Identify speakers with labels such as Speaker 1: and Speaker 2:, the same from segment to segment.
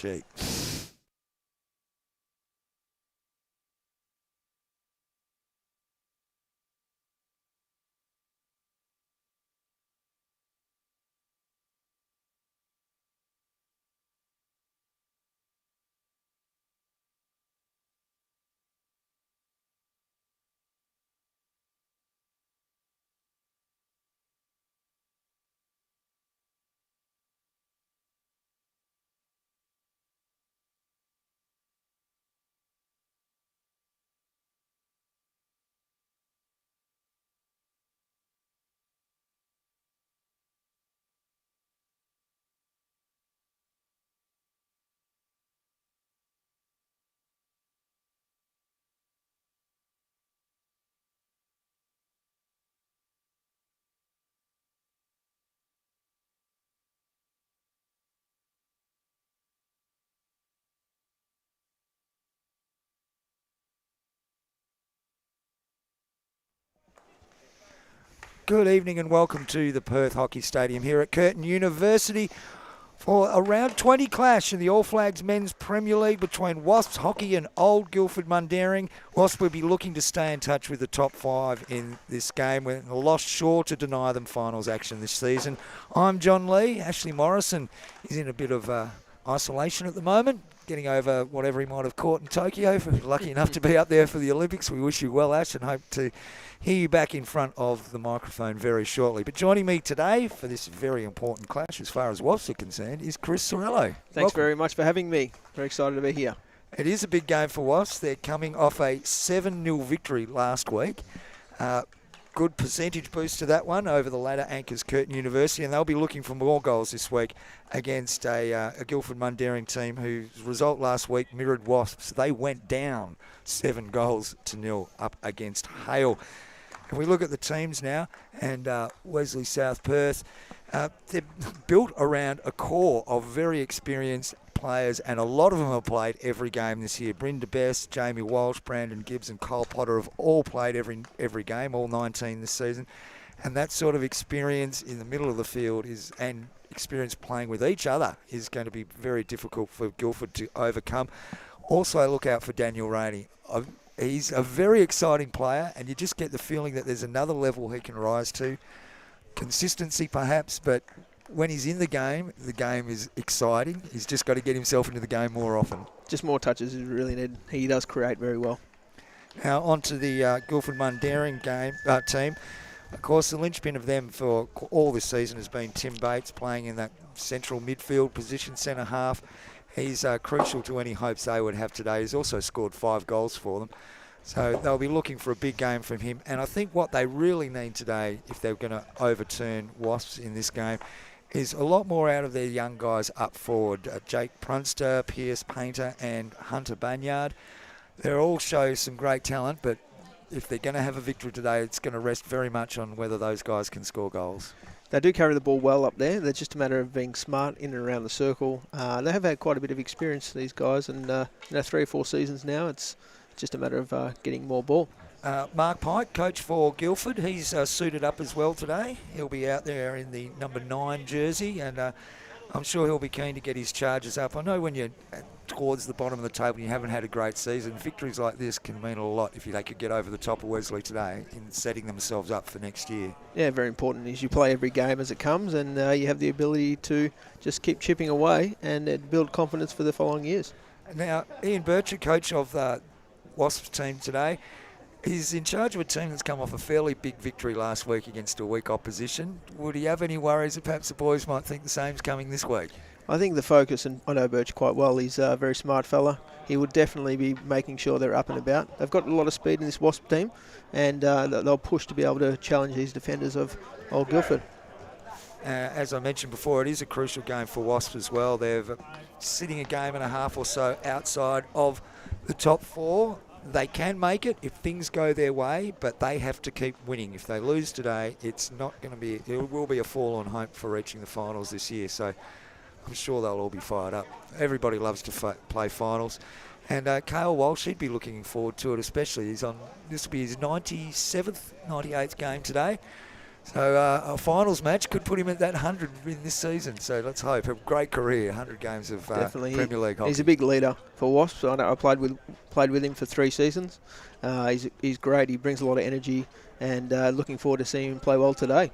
Speaker 1: sheet. Good evening and welcome to the Perth Hockey Stadium here at Curtin University for a round 20 clash in the All Flags Men's Premier League between Wasps Hockey and Old Guildford Mundaring. Wasps will be looking to stay in touch with the top five in this game. We're lost sure to deny them finals action this season. I'm John Lee. Ashley Morrison is in a bit of isolation at the moment, getting over whatever he might have caught in Tokyo. Lucky enough to be up there for the Olympics. We wish you well, Ash, and hope to hear you back in front of the microphone very shortly. But joining me today for this very important clash, as far as Wasps are concerned, is Chris Sorello.
Speaker 2: Thanks very much for having me. Very excited to be here.
Speaker 1: It is a big game for Wasps. They're coming off a 7-0 victory last week. Good percentage boost to that one over the ladder anchors Curtin University, and they'll be looking for more goals this week against a Guildford Mundaring team whose result last week mirrored Wasps. They went down 7-0 up against Hale. And we look at the teams now, and Wesley South Perth, they're built around a core of very experienced players, and a lot of them have played every game this year. Brynda Best, Jamie Walsh, Brandon Gibbs and Cole Potter have all played every game, all 19 this season. And that sort of experience in the middle of the field and experience playing with each other is going to be very difficult for Guildford to overcome. Also, look out for Daniel Rainey. He's a very exciting player, and you just get the feeling that there's another level he can rise to. Consistency perhaps, but when he's in the game is exciting. He's just got to get himself into the game more often.
Speaker 2: Just more touches is really needed. He does create very well.
Speaker 1: Now on to the Guildford Mundaring team. Of course, the linchpin of them for all this season has been Tim Bates, playing in that central midfield position, centre half. He's crucial to any hopes they would have today. He's also scored 5 goals for them. So they'll be looking for a big game from him. And I think what they really need today, if they're going to overturn Wasps in this game, is a lot more out of their young guys up forward. Jake Prunster, Pierce Painter and Hunter Banyard. They all show some great talent, but if they're going to have a victory today, it's going to rest very much on whether those guys can score goals.
Speaker 2: They do carry the ball well up there. They're just a matter of being smart in and around the circle. They have had quite a bit of experience, these guys, and 3 or 4 seasons now. It's just a matter of getting more ball.
Speaker 1: Mark Pike, coach for Guildford, he's suited up as well today. He'll be out there in the number 9 jersey, and I'm sure he'll be keen to get his charges up. I know when you're towards the bottom of the table and you haven't had a great season, victories like this can mean a lot if they could get over the top of Wesley today in setting themselves up for next year.
Speaker 2: Yeah, very important is you play every game as it comes, and you have the ability to just keep chipping away and build confidence for the following years.
Speaker 1: Now, Ian Bircher, coach of the Wasps team today, he's in charge of a team that's come off a fairly big victory last week against a weak opposition. Would he have any worries that perhaps the boys might think the same's coming this week?
Speaker 2: I think the focus, and I know Birch quite well, he's a very smart fella. He would definitely be making sure they're up and about. They've got a lot of speed in this Wasp team, and they'll push to be able to challenge these defenders of Old Guildford.
Speaker 1: As I mentioned before, it is a crucial game for Wasps as well. They're sitting a game and a half or so outside of the top 4. They can make it if things go their way, but they have to keep winning. If they lose today, it will be a fall on hope for reaching the finals this year. So I'm sure they'll all be fired up. Everybody loves to play finals. And Cale Walsh, he'd be looking forward to it especially. This will be his 97th, 98th game today. So a finals match could put him at that 100 in this season. So let's hope. A great career, 100 games of
Speaker 2: Definitely.
Speaker 1: Premier League hockey.
Speaker 2: He's a big leader for Wasps. I know I played with him for 3 seasons. He's great. He brings a lot of energy, and looking forward to seeing him play well today.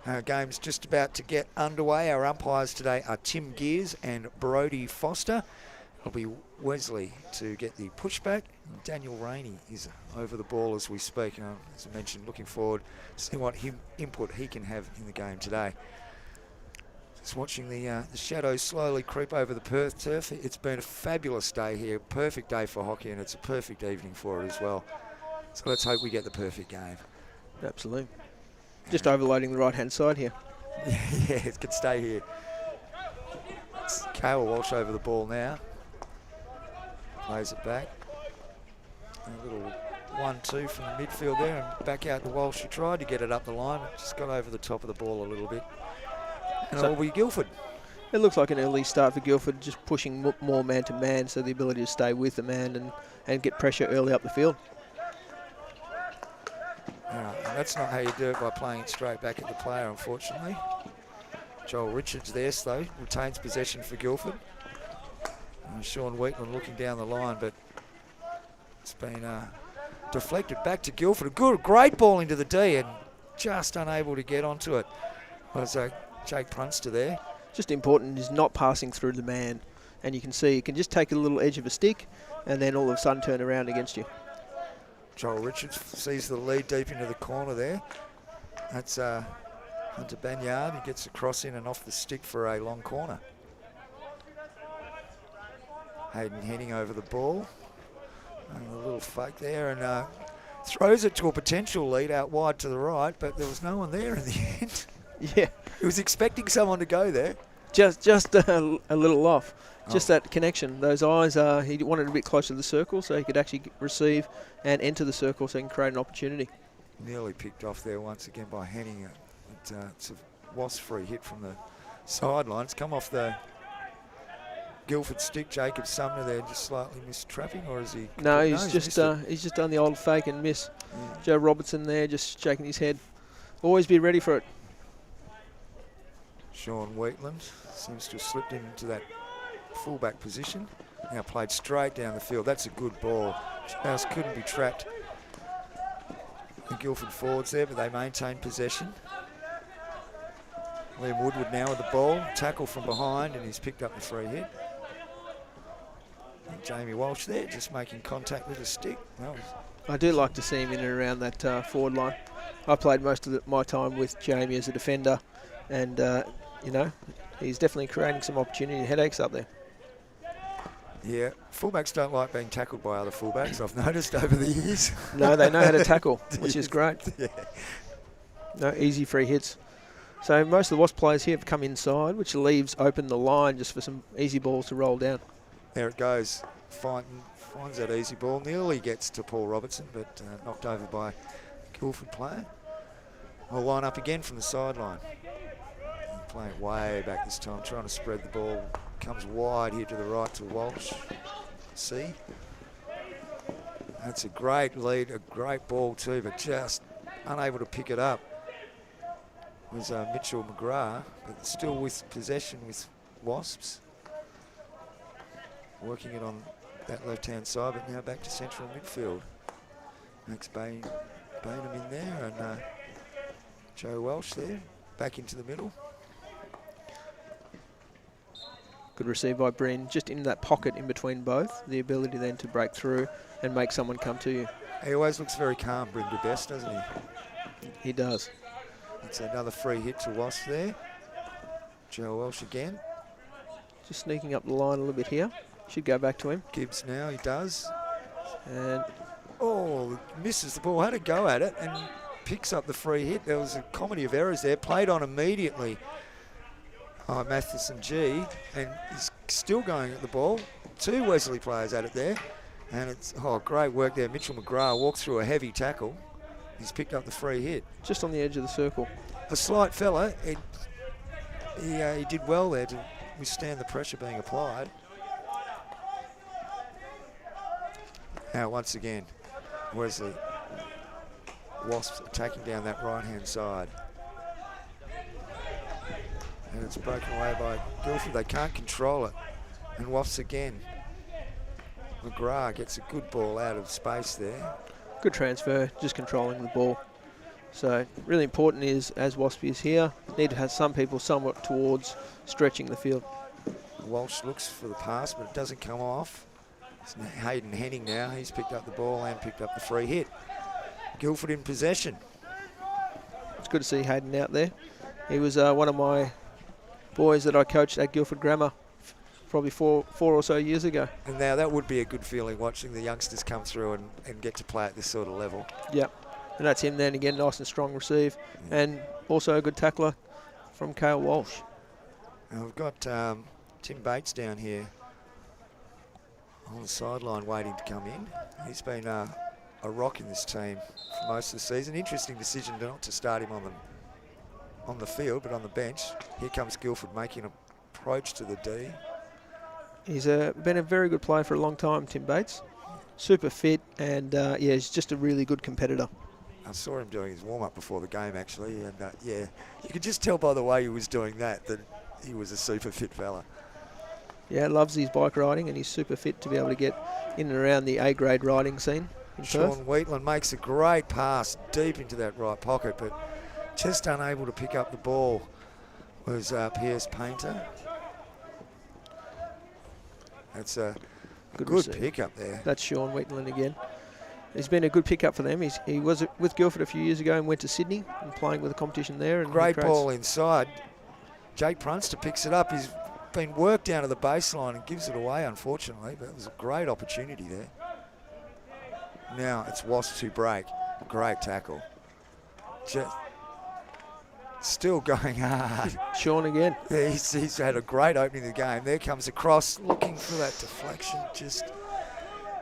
Speaker 1: Our game's just about to get underway. Our umpires today are Tim Gears and Brodie Foster. It'll be Wesley to get the pushback. Daniel Rainey is over the ball as we speak. And as I mentioned, looking forward to seeing what input he can have in the game today. Just watching the shadows slowly creep over the Perth turf. It's been a fabulous day here. Perfect day for hockey, and it's a perfect evening for it as well. So let's hope we get the perfect game.
Speaker 2: Absolutely. Just overloading the right-hand side here.
Speaker 1: Yeah, it could stay here. It's Cale Walsh over the ball now. Plays it back. A little 1-2 from the midfield there, and back out to Walsh. He tried to get it up the line, just got over the top of the ball a little bit. And
Speaker 2: So
Speaker 1: it'll be Guildford.
Speaker 2: it looks like an early start for Guildford, just pushing more man-to-man, so the ability to stay with the man and get pressure early up the field.
Speaker 1: And that's not how you do it, by playing it straight back at the player, unfortunately. Joel Richards there, though, retains possession for Guildford. Sean Wheatland looking down the line, but it's been deflected back to Guildford. A great ball into the D, and just unable to get onto it was Jake Prunster there.
Speaker 2: Just important is not passing through the man, and you can see you can just take a little edge of a stick and then all of a sudden turn around against you.
Speaker 1: Joel Richards sees the lead deep into the corner there. That's Hunter Banyard. He gets a cross in and off the stick for a long corner. Hayden heading over the ball. And a little fake there, and throws it to a potential lead out wide to the right, but there was no one there in the end.
Speaker 2: Yeah.
Speaker 1: He was expecting someone to go there.
Speaker 2: Just a little off. Just that connection. Those eyes, he wanted a bit closer to the circle so he could actually receive and enter the circle so he can create an opportunity.
Speaker 1: Nearly picked off there once again by Henning. It's a Wasp free hit from the sideline. It's come off the Guildford stick. Jacob Sumner there just slightly missed trapping, or is he?
Speaker 2: No, he's just done the old fake and miss. Yeah. Joe Robertson there just shaking his head. Always be ready for it.
Speaker 1: Sean Wheatland seems to have slipped into that fullback position. Now played straight down the field. That's a good ball. Just couldn't be trapped. The Guildford forwards there, but they maintain possession. Liam Woodward now with the ball. Tackle from behind, and he's picked up the free hit. And Jamie Walsh there, just making contact with a stick.
Speaker 2: I do like to see him in and around that forward line. I played most of my time with Jamie as a defender, and you know, he's definitely creating some opportunity and headaches up there.
Speaker 1: Yeah, fullbacks don't like being tackled by other fullbacks, I've noticed over the years.
Speaker 2: No, they know how to tackle, which is great.
Speaker 1: Yeah.
Speaker 2: No easy free hits. So most of the Wasp players here have come inside, which leaves open the line just for some easy balls to roll down.
Speaker 1: There it goes. Finds that easy ball. Nearly gets to Paul Robertson, but knocked over by a Guildford player. We'll line up again from the sideline. Playing way back this time, trying to spread the ball. Comes wide here to the right to Walsh. See? That's a great lead, a great ball too, but just unable to pick it up. It was Mitchell McGrath, but still with possession with Wasps. Working it on that left-hand side, but now back to central midfield. Max Bainham in there, and Joe Welsh there, back into the middle.
Speaker 2: Good receive by Breen, just in that pocket in between both. The ability then to break through and make someone come to you.
Speaker 1: He always looks very calm, Bryn de Best, doesn't he?
Speaker 2: He does.
Speaker 1: It's another free hit to Wasp there. Joe Welsh again.
Speaker 2: Just sneaking up the line a little bit here. Should go back to him.
Speaker 1: Gibbs now, he does.
Speaker 2: And
Speaker 1: misses the ball, had a go at it and picks up the free hit. There was a comedy of errors there, played on immediately. Matheson G, and he's still going at the ball. 2 Wesley players at it there, and it's great work there. Mitchell McGrath walks through a heavy tackle. He's picked up the free hit.
Speaker 2: Just on the edge of the circle.
Speaker 1: A slight fella. He did well there to withstand the pressure being applied. Now once again, Wesley. Wasps attacking down that right-hand side. And it's broken away by Guildford. They can't control it. And Wasps again. McGrath gets a good ball out of space there.
Speaker 2: Good transfer, just controlling the ball. So really important is, as Waspies here, need to have some people somewhat towards stretching the field.
Speaker 1: Walsh looks for the pass, but it doesn't come off. It's Hayden Henning now. He's picked up the ball and picked up the free hit. Guildford in possession.
Speaker 2: It's good to see Hayden out there. He was one of my boys that I coached at Guildford Grammar probably four or so years ago.
Speaker 1: And now that would be a good feeling, watching the youngsters come through and get to play at this sort of level.
Speaker 2: Yep. And that's him then again, nice and strong receive. Yeah. And also a good tackler from Cale Walsh.
Speaker 1: And we've got Tim Bates down here on the sideline waiting to come in. He's been a rock in this team for most of the season. Interesting decision not to start him on the field, but on the bench. Here comes Guildford making an approach to the D.
Speaker 2: He's been a very good player for a long time, Tim Bates. Super fit, and yeah, he's just a really good competitor.
Speaker 1: I saw him doing his warm-up before the game, actually, and yeah, you could just tell by the way he was doing that he was a super fit fella.
Speaker 2: Yeah, loves his bike riding, and he's super fit to be able to get in and around the A-grade riding scene in
Speaker 1: Sean
Speaker 2: Perth.
Speaker 1: Wheatland makes a great pass deep into that right pocket, but just unable to pick up the ball was Pierce Painter. That's a good pickup there.
Speaker 2: That's Sean Wheatland again. He's been a good pickup for them. He was with Guildford a few years ago and went to Sydney and playing with a competition there. And
Speaker 1: great ball inside. Jake Prunster picks it up. He's been worked down to the baseline and gives it away, unfortunately, but it was a great opportunity there. Now it's Wasps who break. Great tackle. Still going hard.
Speaker 2: Sean again.
Speaker 1: Yeah, he's had a great opening of the game. There comes across, looking for that deflection. Just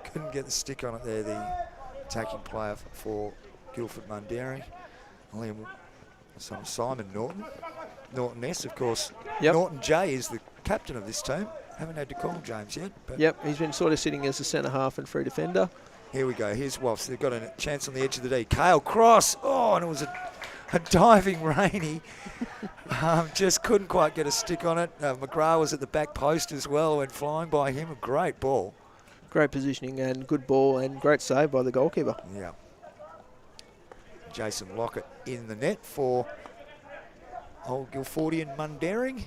Speaker 1: couldn't get the stick on it there, the attacking player for Guildford Mundaring. Simon Norton. Norton S, of course.
Speaker 2: Yep.
Speaker 1: Norton J is the captain of this team. Haven't had to call James yet. But
Speaker 2: yep, he's been sort of sitting as a centre half and free defender.
Speaker 1: Here we go. Here's Wasps. They've got a chance on the edge of the D. Cale cross. Oh, and it was a diving Rainey. Just couldn't quite get a stick on it. McGrath was at the back post as well. Went flying by him. A great ball.
Speaker 2: Great positioning and good ball and great save by the goalkeeper.
Speaker 1: Yeah. Jason Lockett in the net for old Guildfordian Mundaring.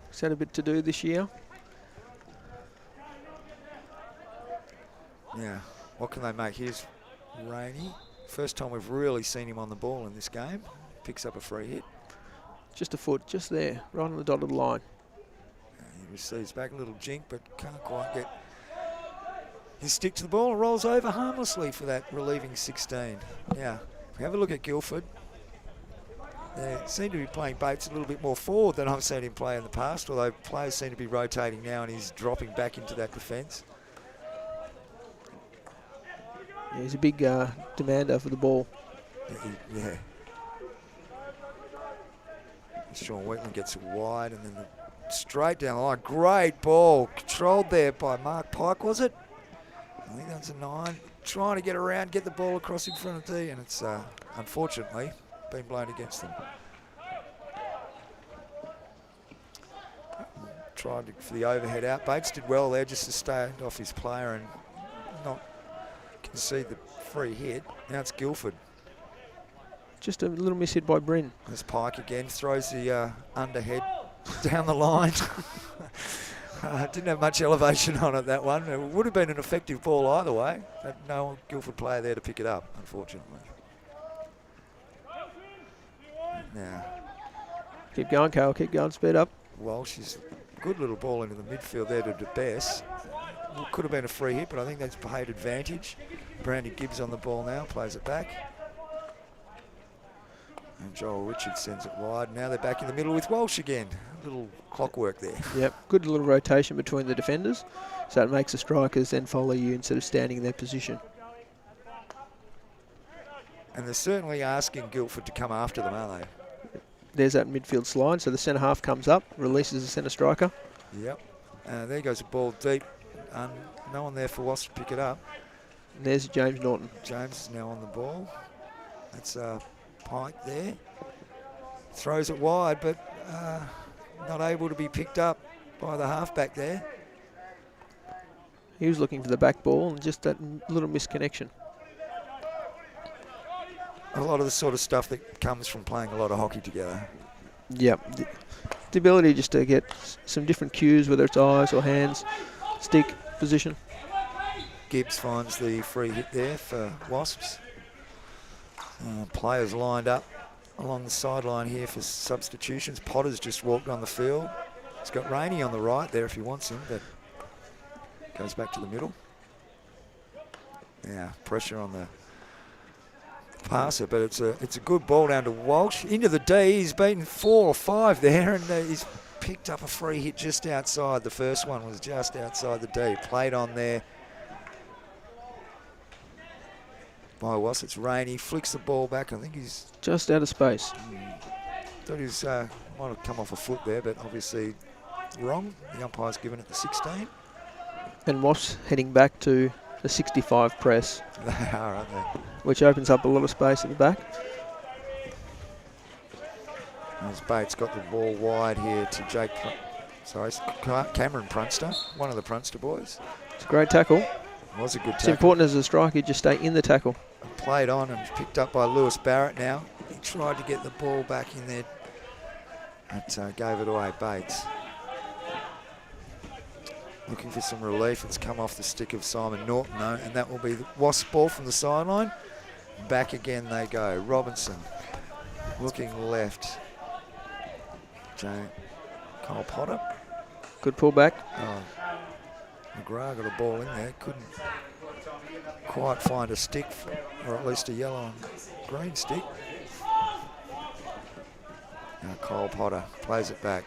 Speaker 2: He's had a bit to do this year.
Speaker 1: Yeah. What can they make? Here's Rainey. First time we've really seen him on the ball in this game. Picks up a free hit.
Speaker 2: Just a foot, just there, right on the dotted line.
Speaker 1: He receives back a little jink, but can't quite get his stick to the ball. And rolls over harmlessly for that relieving 16. Now, if we have a look at Guildford, they seem to be playing Bates a little bit more forward than I've seen him play in the past, although players seem to be rotating now and he's dropping back into that defence.
Speaker 2: Yeah, he's a big demander for the ball.
Speaker 1: Yeah. Sean Wheatland gets it wide and then straight down the line. Great ball. Controlled there by Mark Pike, was it? I think that's a 9. Trying to get around, get the ball across in front of D, and it's unfortunately been blown against them. Tried for the overhead out. Bates did well there just to stay off his player and not concede the free hit. Now it's Guildford.
Speaker 2: Just a little miss hit by Bryn.
Speaker 1: There's Pike again, throws the underhead down the line. Didn't have much elevation on it, that one. It would have been an effective ball either way. But no Guildford player there to pick it up, unfortunately. Now,
Speaker 2: keep going, Cale, keep going, speed up.
Speaker 1: Walsh is a good little ball into the midfield there to DeBess. Could have been a free hit, but I think that's paid advantage. Brandy Gibbs on the ball now, plays it back. And Joel Richards sends it wide. Now they're back in the middle with Walsh again. A little clockwork there.
Speaker 2: Yep, good little rotation between the defenders. So it makes the strikers then follow you instead of standing in their position.
Speaker 1: And they're certainly asking Guildford to come after them, aren't they?
Speaker 2: There's that midfield slide. So the centre half comes up, releases the centre striker.
Speaker 1: Yep. There goes a ball deep. No one there for Wasps to pick it up.
Speaker 2: And there's James Norton.
Speaker 1: James is now on the ball. That's Pike there. Throws it wide, but not able to be picked up by the halfback there.
Speaker 2: He was looking for the back ball and just that little misconnection.
Speaker 1: A lot of the sort of stuff that comes from playing a lot of hockey together.
Speaker 2: Yep. The ability just to get some different cues, whether it's eyes or hands, stick, position.
Speaker 1: Gibbs finds the free hit there for Wasps. Players lined up along the sideline here for substitutions. Potter's just walked on the field. He's got Rainey on the right there if he wants him, but goes back to the middle. Yeah, pressure on the passer, but it's a good ball down to Walsh. Into the D, he's beaten 4 or 5 there, and he's picked up a free hit just outside. The first one was just outside the D. Played on there by Wasps. It's Rainey, flicks the ball back. I think he's
Speaker 2: just out of space.
Speaker 1: Thought he was, might have come off a foot there, but obviously wrong. The umpire's given it the 16.
Speaker 2: And Wasps heading back to the 65 press.
Speaker 1: They are, aren't they?
Speaker 2: Which opens up a lot of space at the back.
Speaker 1: As Bates got the ball wide here to Cameron Prunster, one of the Prunster boys.
Speaker 2: It's a great tackle.
Speaker 1: It was a good tackle.
Speaker 2: It's important as a striker, you just stay in the tackle.
Speaker 1: Played on and picked up by Lewis Barrett now. He tried to get the ball back in there, but gave it away, Bates. Looking for some relief. It's come off the stick of Simon Norton, though, and that will be the Wasp ball from the sideline. Back again they go. Robinson looking left. Cole Potter.
Speaker 2: Good pull back.
Speaker 1: Oh, McGrath got a ball in there. Couldn't quite find a stick, or at least a yellow and green stick. Now Cole Potter plays it back.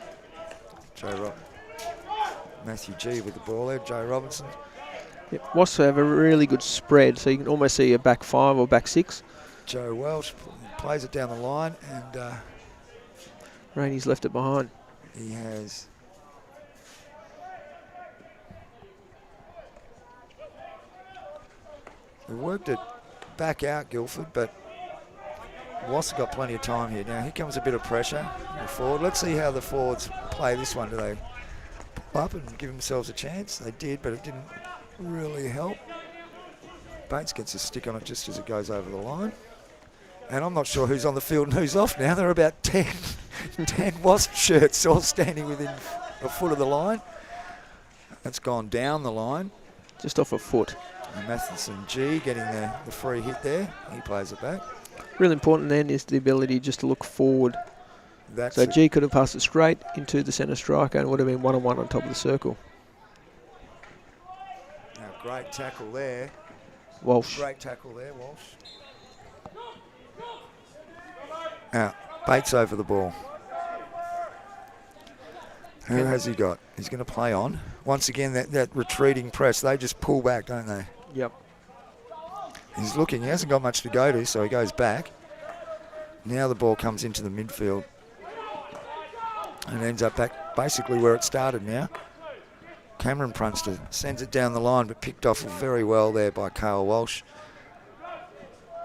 Speaker 1: Matthew G with the ball there. Joe Robinson.
Speaker 2: Yep. Wasps have a really good spread, so you can almost see a back 5 or back 6.
Speaker 1: Joe Welsh plays it down the line, and
Speaker 2: Rainey's left it behind.
Speaker 1: he has. They worked it back out, Guildford, but Wasps have got plenty of time here. Now here comes a bit of pressure forward. Let's see how the forwards play this one. Do they pull up and give themselves a chance? They did, but it didn't really help. Bates gets a stick on it just as it goes over the line. And I'm not sure who's on the field and who's off now. There are about 10 Wasp shirts all standing within a foot of the line. That's gone down the line.
Speaker 2: Just off a foot.
Speaker 1: And Matheson G getting the free hit there. He plays it back.
Speaker 2: Really important then is the ability just to look forward. So G could have passed it straight into the centre striker and would have been one-on-one on top of the circle.
Speaker 1: Now, great tackle there.
Speaker 2: Walsh.
Speaker 1: Great tackle there, Walsh. Now, Bates over the ball. Who has he got? He's going to play on. Once again, that retreating press, they just pull back, don't they?
Speaker 2: Yep.
Speaker 1: He's looking. He hasn't got much to go to, so he goes back. Now the ball comes into the midfield and ends up back basically where it started now. Cameron Prunster sends it down the line, but picked off very well there by Carl Walsh.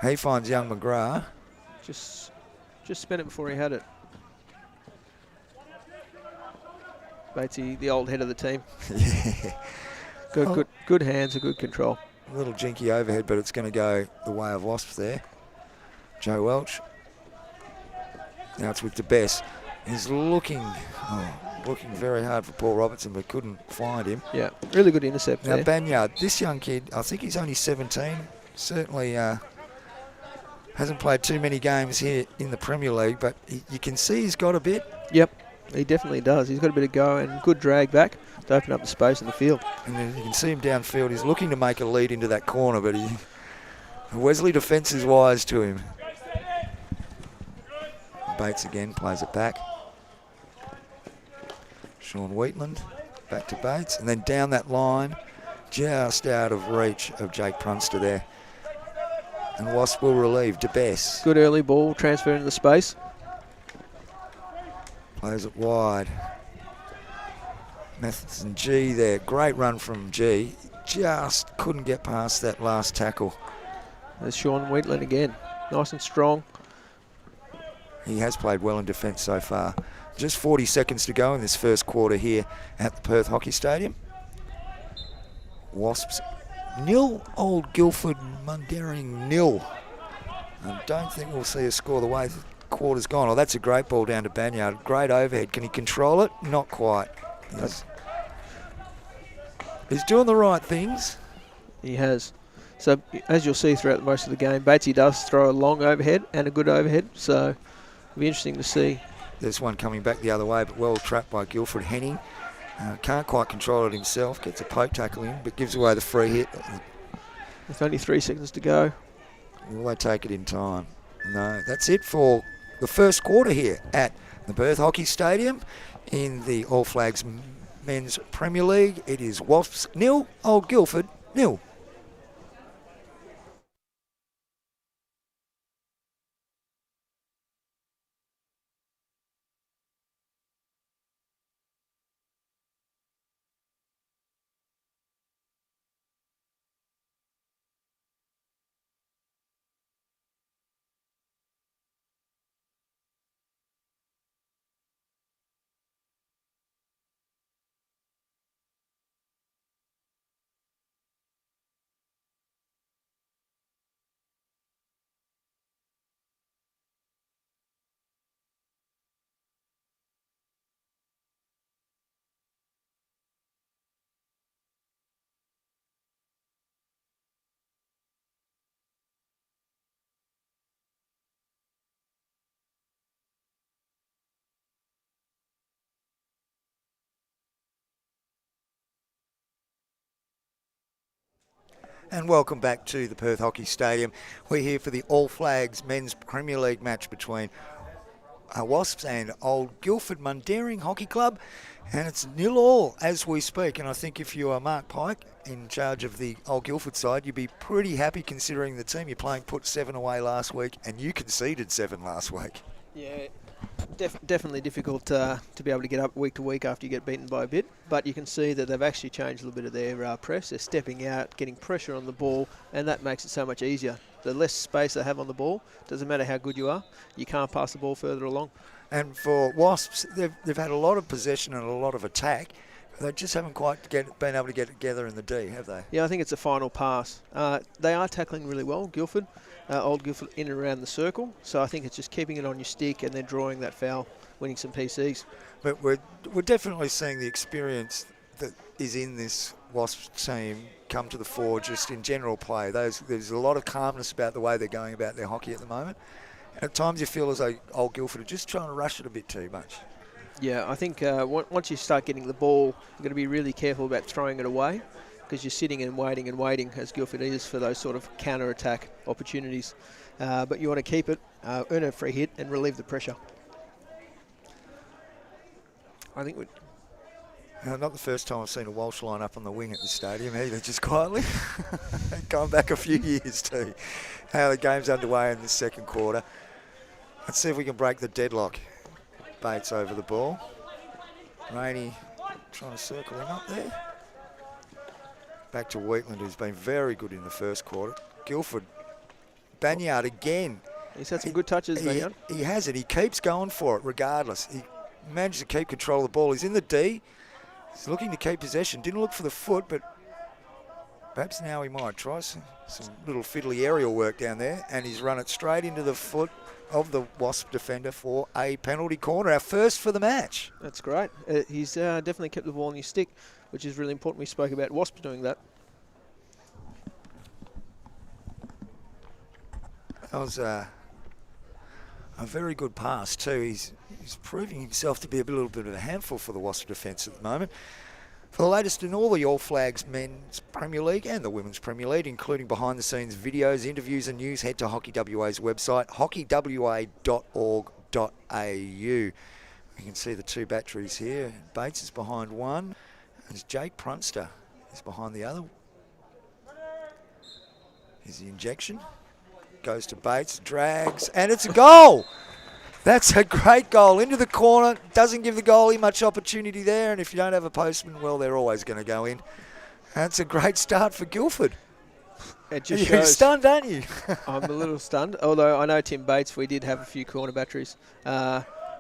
Speaker 1: He finds young McGrath.
Speaker 2: Just spent it before he had it. Batesy, the old head of the team.
Speaker 1: Yeah.
Speaker 2: Good hands and good control.
Speaker 1: A little jinky overhead, but it's going to go the way of Wasps there. Joe Welch. Now it's with DeBess. He's looking very hard for Paul Robertson, but couldn't find him.
Speaker 2: Yeah, really good intercept
Speaker 1: now,
Speaker 2: there.
Speaker 1: Banyard, this young kid, I think he's only 17. Certainly hasn't played too many games here in the Premier League, but you can see he's got a bit.
Speaker 2: Yep, he definitely does. He's got a bit of go and good drag back to open up the space in the field.
Speaker 1: And then you can see him downfield. He's looking to make a lead into that corner, but Wesley defence is wise to him. Bates again plays it back. Sean Wheatland back to Bates, and then down that line, just out of reach of Jake Prunster there. And Wasp will relieve DeBess.
Speaker 2: Good early ball, transfer into the space.
Speaker 1: Plays it wide. Matheson G there, great run from G. Just couldn't get past that last tackle.
Speaker 2: There's Sean Wheatland again, nice and strong.
Speaker 1: He has played well in defence so far. Just 40 seconds to go in this first quarter here at the Perth Hockey Stadium. Wasps 0, Old Guildford Mundaring 0. I don't think we'll see a score the way the quarter's gone. Oh, that's a great ball down to Banyard. Great overhead. Can he control it? Not quite. He's doing the right things.
Speaker 2: He has. So, as you'll see throughout most of the game, Batesy does throw a long overhead and a good overhead. So, it'll be interesting to see.
Speaker 1: There's one coming back the other way, but well trapped by Guildford. Henning can't quite control it himself. Gets a poke tackle in, but gives away the free hit.
Speaker 2: With only 3 seconds to go.
Speaker 1: Will they take it in time? No. That's it for the first quarter here at the Perth Hockey Stadium in the All Flags Men's Premier League. It is Wasps 0, Old Guildford 0. And welcome back to the Perth Hockey Stadium. We're here for the All Flags Men's Premier League match between Wasps and Old Guildford Mundaring Hockey Club. And it's 0-0 as we speak. And I think if you are Mark Pike in charge of the Old Guildford side, you'd be pretty happy considering the team you're playing put 7 away last week and you conceded 7 last week.
Speaker 2: Yeah, definitely difficult to be able to get up week to week after you get beaten by a bit. But you can see that they've actually changed a little bit of their press. They're stepping out, getting pressure on the ball, and that makes it so much easier. The less space they have on the ball, doesn't matter how good you are, you can't pass the ball further along.
Speaker 1: And for Wasps, they've had a lot of possession and a lot of attack. They just haven't quite been able to get it together in the D, have they?
Speaker 2: Yeah, I think it's a final pass. They are tackling really well, Guildford. Old Guildford in and around the circle. So I think it's just keeping it on your stick and then drawing that foul, winning some PCs.
Speaker 1: But we're definitely seeing the experience that is in this Wasps team come to the fore just in general play. There's a lot of calmness about the way they're going about their hockey at the moment. And at times you feel as though Old Guildford are just trying to rush it a bit too much.
Speaker 2: Yeah, I think once you start getting the ball, you've got to be really careful about throwing it away because you're sitting and waiting, as Guildford is, for those sort of counter-attack opportunities. But you want to keep it, earn a free hit and relieve the pressure. I think
Speaker 1: not the first time I've seen a Walsh line up on the wing at the stadium either, just quietly. Going back a few years too. How the game's underway in the second quarter. Let's see if we can break the deadlock. Bates over the ball. Rainey trying to circle him up there. Back to Wetland, who's been very good in the first quarter. Guildford. Banyard again.
Speaker 2: He's had some good touches, Banyard.
Speaker 1: He has it. He keeps going for it regardless. He managed to keep control of the ball. He's in the D. He's looking to keep possession. Didn't look for the foot, but perhaps now he might try some little fiddly aerial work down there. And he's run it straight into the foot of the Wasp defender for a penalty corner. Our first for the match.
Speaker 2: That's great. He's definitely kept the ball on his stick, which is really important. We spoke about Wasp doing that.
Speaker 1: That was a very good pass too. He's proving himself to be a little bit of a handful for the Wasp defence at the moment. For the latest in all the All Flags Men's Premier League and the Women's Premier League, including behind-the-scenes videos, interviews and news, head to Hockey WA's website, hockeywa.org.au. You can see the two batteries here. Bates is behind one, and Jake Prunster is behind the other. Here's the injection. Goes to Bates, drags, and it's a goal! That's a great goal. Into the corner. Doesn't give the goalie much opportunity there. And if you don't have a postman, well, they're always going to go in. That's a great start for Guildford.
Speaker 2: It just
Speaker 1: You're stunned, aren't you?
Speaker 2: I'm a little stunned. Although I know Tim Bates, we did have a few corner batteries.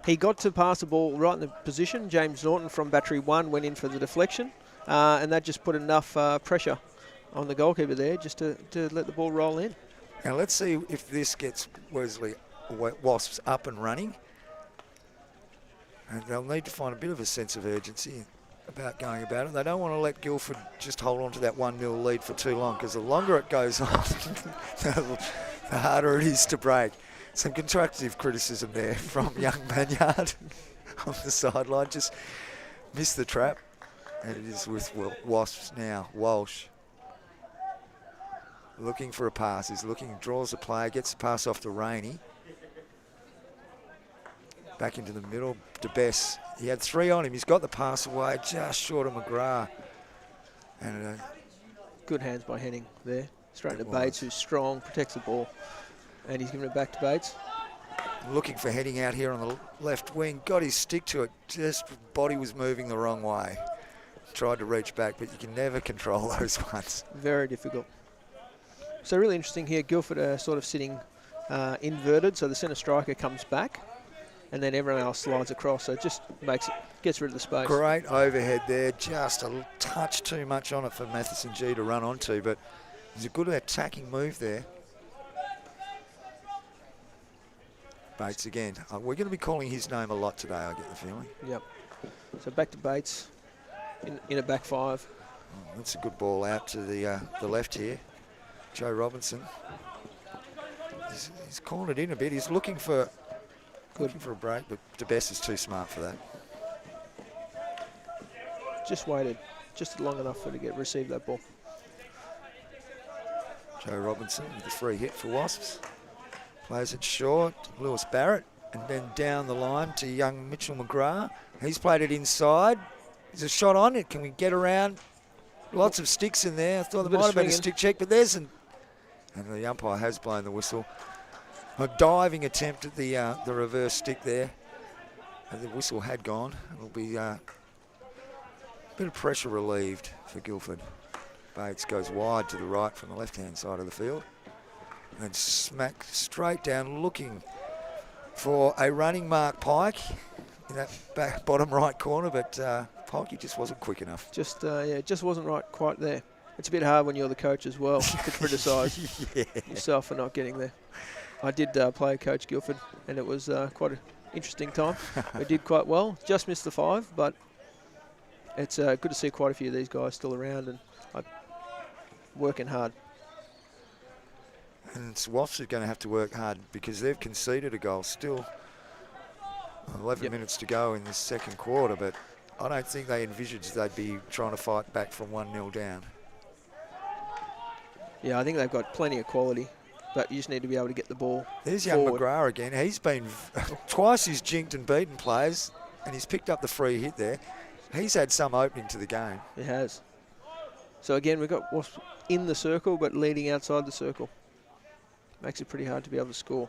Speaker 2: He got to pass the ball right in the position. James Norton from battery 1 went in for the deflection, and that just put enough pressure on the goalkeeper there just to let the ball roll in.
Speaker 1: Now let's see if this gets Wasps up and running. And they'll need to find a bit of a sense of urgency about going about it. They don't want to let Guildford just hold on to that 1-0 lead for too long, because the longer it goes on, the harder it is to break. Some constructive criticism there from young Banyard on the sideline. Just missed the trap. And it is with Wasps now. Walsh looking for a pass. He's looking, draws the player, gets the pass off to Rainey. Back into the middle. DeBess, he had 3 on him. He's got the pass away just short of McGrath. And
Speaker 2: good hands by Henning there. Straight to Bates, who's strong, protects the ball. And he's giving it back to Bates.
Speaker 1: Looking for Henning out here on the left wing. Got his stick to it. Just body was moving the wrong way. Tried to reach back, but you can never control those ones.
Speaker 2: Very difficult. So really interesting here. Guildford are sort of sitting inverted, so the centre striker comes back, and then everyone else slides across. So it just gets rid of the space. Great
Speaker 1: overhead there. Just a touch too much on it for Matheson G to run onto, but it's a good attacking move there. Bates again. We're going to be calling his name a lot today, I get the feeling.
Speaker 2: Yep. So back to Bates in a back 5.
Speaker 1: Oh, that's a good ball out to the left here. Joe Robinson. He's calling it in a bit. He's looking for a break, but DeBess is too smart for that.
Speaker 2: Just waited just long enough for to receive that ball.
Speaker 1: Joe Robinson with a free hit for Wasps. Plays it short, Lewis Barrett, and then down the line to young Mitchell McGrath. He's played it inside. There's a shot on it. Can we get around? Lots of sticks in there. I thought there might have been a stick check, but there's and the umpire has blown the whistle. A diving attempt at the reverse stick there. And the whistle had gone. It'll be a bit of pressure relieved for Guildford. Bates goes wide to the right from the left-hand side of the field. And smack straight down, looking for a running Mark Pike in that back bottom right corner, but Pikey just wasn't quick enough.
Speaker 2: Just wasn't right quite there. It's a bit hard when you're the coach as well to criticise yourself for not getting there. I did play coach Guildford, and it was quite an interesting time. We did quite well, just missed the 5, but it's good to see quite a few of these guys still around and working hard.
Speaker 1: And Wasps are going to have to work hard because they've conceded a goal. Still 11 minutes to go in this second quarter, but I don't think they envisaged they'd be trying to fight back from 1-0 down.
Speaker 2: Yeah, I think they've got plenty of quality, but you just need to be able to get the ball
Speaker 1: There's young
Speaker 2: forward.
Speaker 1: McGrath again. He's been twice he's jinked and beaten players, and he's picked up the free hit there. He's had some opening to the game.
Speaker 2: He has. So again, we've got Wasps in the circle, but leading outside the circle. Makes it pretty hard to be able to score.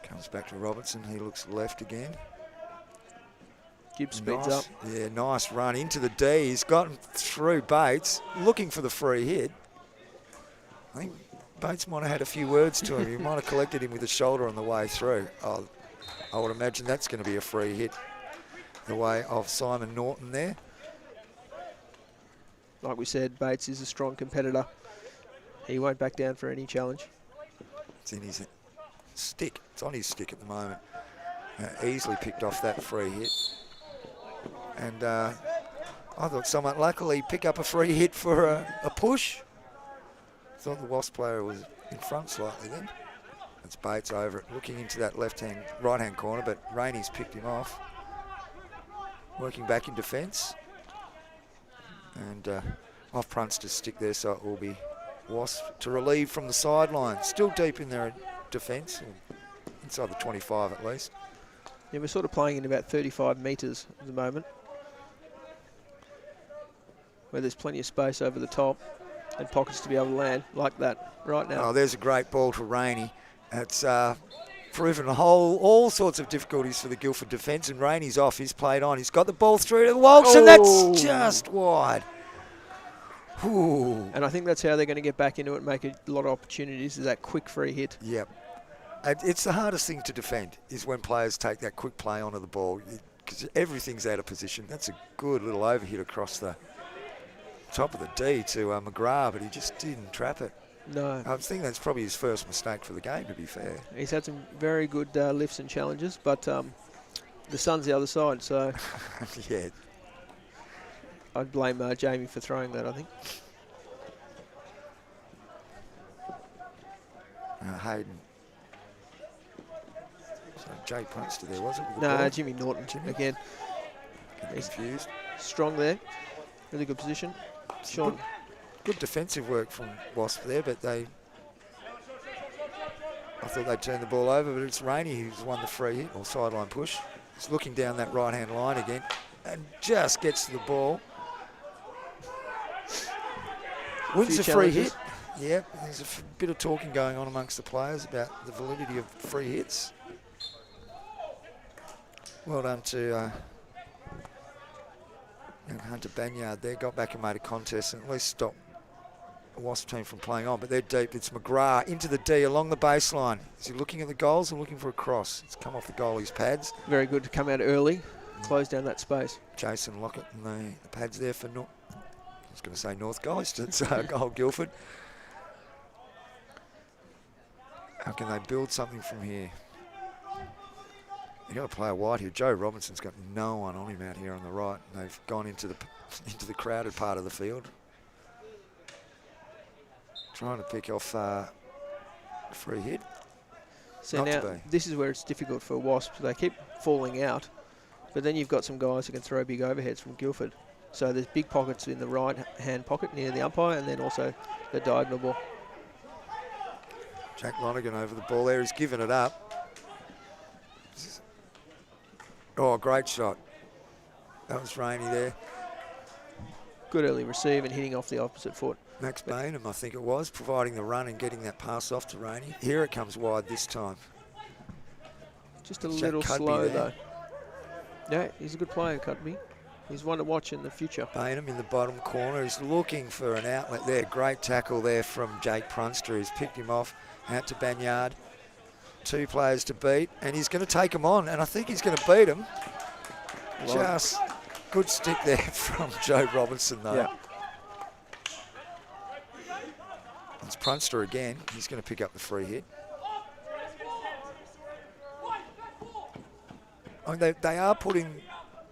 Speaker 1: Comes back to Robertson. He looks left again.
Speaker 2: Gibbs speeds up.
Speaker 1: Yeah, nice run into the D. He's gotten through Bates, looking for the free hit. I think Bates might have had a few words to him. He might have collected him with a shoulder on the way through. Oh, I would imagine that's going to be a free hit the way of Simon Norton there.
Speaker 2: Like we said, Bates is a strong competitor. He won't back down for any challenge.
Speaker 1: It's in his stick. It's on his stick at the moment. Easily picked off that free hit. And I thought someone luckily pick up a free hit for a push. Thought the Wasp player was in front slightly then. It's Bates over it, looking into that right-hand corner, but Rainey's picked him off. Working back in defence. And off Prunster's stick there, so it will be Wasp to relieve from the sideline. Still deep in their defence, inside the 25 at least.
Speaker 2: Yeah, we're sort of playing in about 35 metres at the moment, where there's plenty of space over the top and pockets to be able to land like that right now.
Speaker 1: Oh, there's a great ball to Rainey. It's proven all sorts of difficulties for the Guildford defence, and Rainey's off. He's played on. He's got the ball through to Walsh, and that's just wide. Ooh.
Speaker 2: And I think that's how they're going to get back into it and make a lot of opportunities, is that quick free hit.
Speaker 1: Yep. It's the hardest thing to defend is when players take that quick play onto the ball because everything's out of position. That's a good little overhit across the top of the D to McGrath, but he just didn't trap it.
Speaker 2: No.
Speaker 1: I think that's probably his first mistake for the game, to be fair.
Speaker 2: He's had some very good lifts and challenges, but the sun's the other side, so
Speaker 1: Yeah.
Speaker 2: I'd blame Jamie for throwing that, I think.
Speaker 1: Hayden. So Jake Punster there, was it? with the
Speaker 2: No,
Speaker 1: ball?
Speaker 2: Jimmy Norton
Speaker 1: Jimmy?
Speaker 2: again.
Speaker 1: Getting
Speaker 2: He's
Speaker 1: confused.
Speaker 2: strong there. Really good position. Sean.
Speaker 1: Good defensive work from Wasp there, but I thought they'd turn the ball over, but it's Rainey who's won the free hit or sideline push. He's looking down that right-hand line again and just gets to the ball. Wins the free hit. Yeah, there's a bit of talking going on amongst the players about the validity of free hits. Well done to Hunter Banyard there. Got back and made a contest and at least stopped the Wasp team from playing on. But they're deep. It's McGrath into the D along the baseline. Is he looking at the goals or looking for a cross? It's come off the goalie's pads.
Speaker 2: Very good to come out early, close down that space.
Speaker 1: Jason Lockett and the pads there for I was going to say North Ghost. It's Gold Guildford. How can they build something from here? You've got to play a wide here. Joe Robinson's got no one on him out here on the right. And they've gone into the crowded part of the field. Trying to pick off a free hit.
Speaker 2: So now, this is where it's difficult for Wasps. They keep falling out, but then you've got some guys who can throw big overheads from Guildford. So there's big pockets in the right-hand pocket near the umpire, and then also the diagonal ball.
Speaker 1: Jack Lonergan over the ball there. He's given it up. Oh, great shot. That was Rainey there.
Speaker 2: Good early receive and hitting off the opposite foot.
Speaker 1: Max Bainham, I think it was, providing the run and getting that pass off to Rainey. Here it comes wide this time.
Speaker 2: Just a little slow, though. Yeah, he's a good player, Cudby. He's one to watch in the future.
Speaker 1: Bainham in the bottom corner. He's looking for an outlet there. Great tackle there from Jake Prunster. He's picked him off out to Banyard. 2 players to beat, and he's going to take them on, and I think he's going to beat them. Just good stick there from Joe Robinson, though.
Speaker 2: Yeah.
Speaker 1: It's Prunster again. He's going to pick up the free hit. I mean, they are putting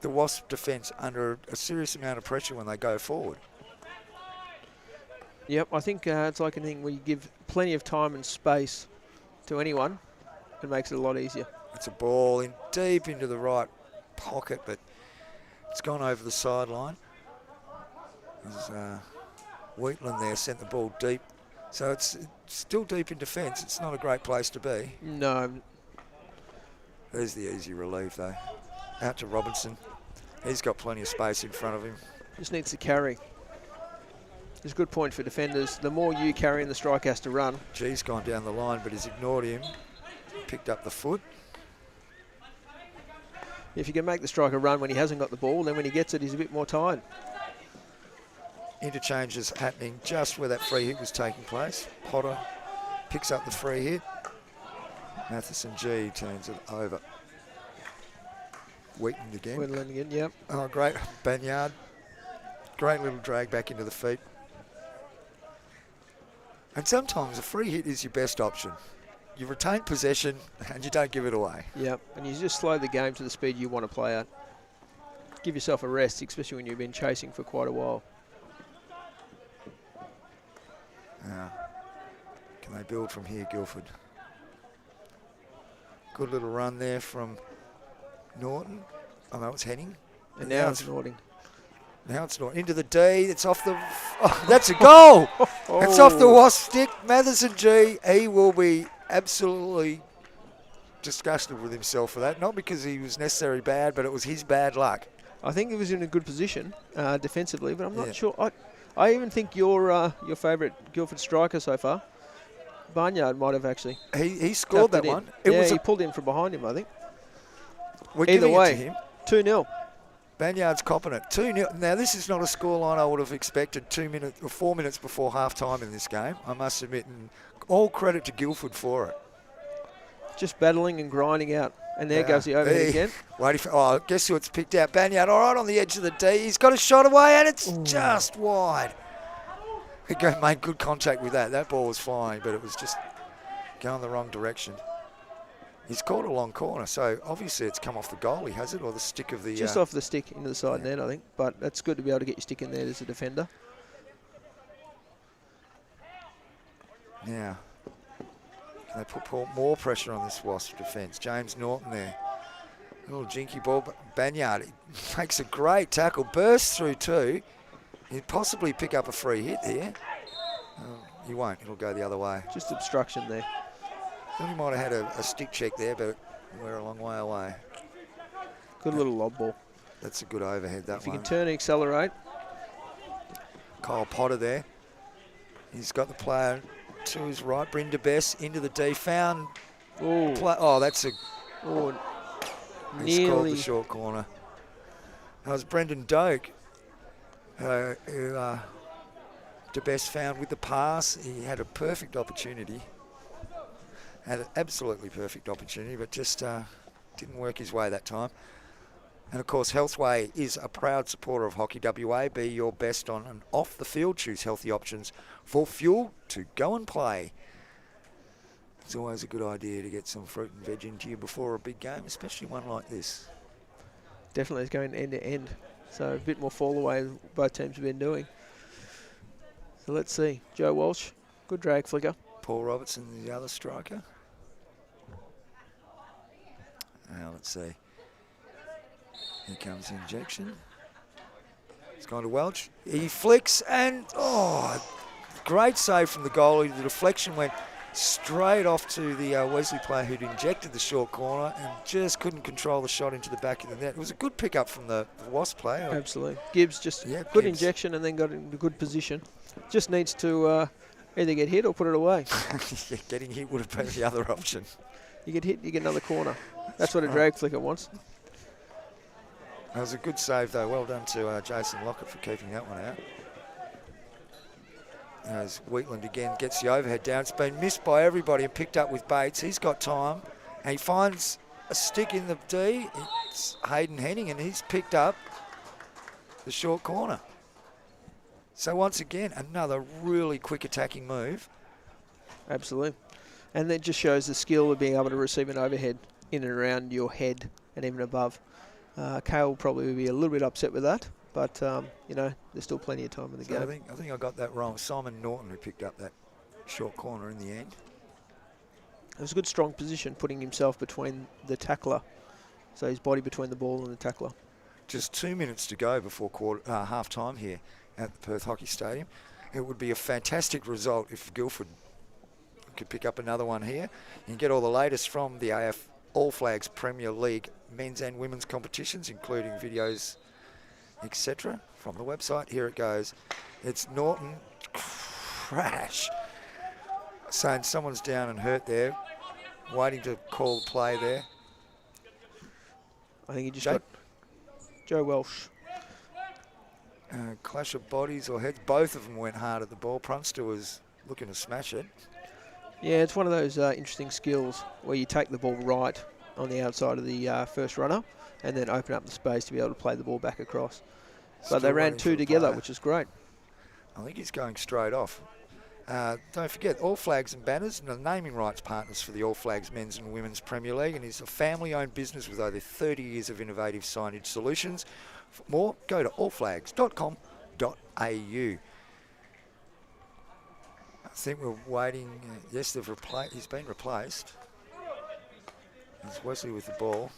Speaker 1: the Wasp defence under a serious amount of pressure when they go forward.
Speaker 2: Yep, I think it's like anything where you give plenty of time and space to anyone, it makes it a lot easier.
Speaker 1: It's a ball in deep into the right pocket, but it's gone over the sideline. There's Wetland there, sent the ball deep. So it's still deep in defence. It's not a great place to be.
Speaker 2: No.
Speaker 1: There's the easy relief, though. Out to Robinson. He's got plenty of space in front of him.
Speaker 2: Just needs to carry. It's a good point for defenders. The more you carry and the striker has to run.
Speaker 1: G's gone down the line, but he's ignored him. Picked up the foot.
Speaker 2: If you can make the striker run when he hasn't got the ball, then when he gets it, he's a bit more tired.
Speaker 1: Interchanges happening just where that free hit was taking place. Potter picks up the free hit. Matheson G turns it over. Wheaton again.
Speaker 2: Wetland again, yep.
Speaker 1: Oh, great. Banyard. Great little drag back into the feet. And sometimes a free hit is your best option. You retain possession and you don't give it away.
Speaker 2: Yep, and you just slow the game to the speed you want to play at. Give yourself a rest, especially when you've been chasing for quite a while.
Speaker 1: Can they build from here, Guildford? Good little run there from Norton. Oh, no, it's Henning.
Speaker 2: And now it's Norton.
Speaker 1: Now it's Norton. Into the D. It's off the... Oh, that's a goal! It's off the Wasp stick. Matheson G. He will be absolutely disgusted with himself for that. Not because he was necessarily bad, but it was his bad luck.
Speaker 2: I think he was in a good position defensively, but I'm not sure. I even think your favourite Guildford striker so far, Barnyard, might have actually.
Speaker 1: He scored that one.
Speaker 2: He pulled in from behind him, I think.
Speaker 1: Either way,
Speaker 2: 2-0.
Speaker 1: Banyard's copping it. 2-0. Now, this is not a scoreline I would have expected 2 minutes or 4 minutes before half time in this game, I must admit, and all credit to Guildford for it.
Speaker 2: just battling and grinding out. And there goes the overhead again.
Speaker 1: Waiting for, guess who it's picked out? Banyard, all right on the edge of the D. He's got a shot away, and it's just wide. He made good contact with that. That ball was flying, but it was just going the wrong direction. He's caught a long corner, so obviously it's come off the goalie, has it, or the stick of the...
Speaker 2: Just off the stick into the side net, I think. But that's good to be able to get your stick in there as a defender.
Speaker 1: Now, can they put more pressure on this Wasp defence? James Norton there. A little jinky ball, but Banyard makes a great tackle, bursts through too. He'd possibly pick up a free hit here. He won't, it'll go the other way.
Speaker 2: Just obstruction there.
Speaker 1: Thought he might have had a stick check there, but we're a long way away.
Speaker 2: Good little lob ball.
Speaker 1: That's a good overhead, that one.
Speaker 2: If you can turn and accelerate.
Speaker 1: Kyle Potter there. He's got the player to his right. Brenda Bess into the D. Found. That's a... He's called the short corner. That was Brendan Doak, who DeBest found with the pass. He had a perfect opportunity. Had an absolutely perfect opportunity, but just didn't work his way that time. And of course, Healthway is a proud supporter of Hockey WA. Be your best on and off the field. Choose healthy options for fuel to go and play. It's always a good idea to get some fruit and veg into you before a big game, especially one like this.
Speaker 2: Definitely it's going end to end. So a bit more fall away than both teams have been doing. So let's see. Joe Walsh, good drag flicker.
Speaker 1: Paul Robertson, the other striker. Now let's see. Here comes the injection. It's gone to Welch. He flicks and, great save from the goalie. The deflection went straight off to the Wesley player who'd injected the short corner and just couldn't control the shot into the back of the net. It was a good pickup from the Wasp player.
Speaker 2: Absolutely. Gibbs just good injection and then got in a good position. Just needs to either get hit or put it away.
Speaker 1: Yeah, getting hit would have been the other option.
Speaker 2: You get hit, you get another corner. That's what a drag flicker wants.
Speaker 1: That was a good save, though. Well done to Jason Lockett for keeping that one out. As Wheatland again gets the overhead down. It's been missed by everybody and picked up with Bates. He's got time. And he finds a stick in the D. It's Hayden Henning, and he's picked up the short corner. So once again, another really quick attacking move.
Speaker 2: Absolutely. And that just shows the skill of being able to receive an overhead in and around your head and even above. Kale will probably be a little bit upset with that, but there's still plenty of time in the game.
Speaker 1: I think I got that wrong. Simon Norton who picked up that short corner in the end.
Speaker 2: It was a good strong position, putting himself between the tackler, so his body between the ball and the tackler.
Speaker 1: Just 2 minutes to go before half time here at the Perth Hockey Stadium. It would be a fantastic result if Guildford could pick up another one here. You can get all the latest from the AF All Flags Premier League men's and women's competitions, including videos, etc. from the website. Here it goes. It's Norton. Crash. Saying someone's down and hurt there. Waiting to call the play there.
Speaker 2: I think he just got Joe Welsh.
Speaker 1: Clash of bodies or heads. Both of them went hard at the ball. Prunster was looking to smash it. Yeah,
Speaker 2: it's one of those interesting skills where you take the ball right on the outside of the first runner and then open up the space to be able to play the ball back across. But they ran two together, which is great.
Speaker 1: I think he's going straight off. Don't forget, All Flags and Banners and the naming rights partners for the All Flags Men's and Women's Premier League, and he's a family-owned business with over 30 years of innovative signage solutions. For more, go to allflags.com.au. I think we're waiting. Yes, he's been replaced. It's Wesley with the ball.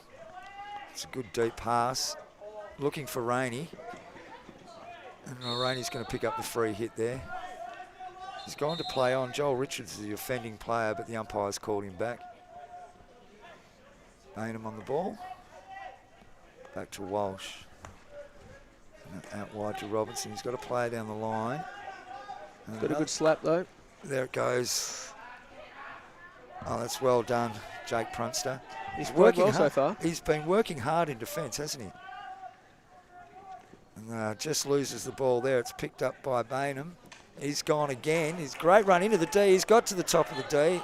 Speaker 1: It's a good deep pass. Looking for Rainey. And Rainey's going to pick up the free hit there. He's gone to play on. Joel Richards is the offending player, but the umpire's called him back. Bainham on the ball. Back to Walsh. And out wide to Robinson. He's got to play down the line.
Speaker 2: Got a good slap, though.
Speaker 1: There it goes. Oh, that's well done, Jake Prunster.
Speaker 2: He's working well so far.
Speaker 1: He's been working hard in defence, hasn't he? And just loses the ball there. It's picked up by Bainham. He's gone again. He's great run into the D. He's got to the top of the D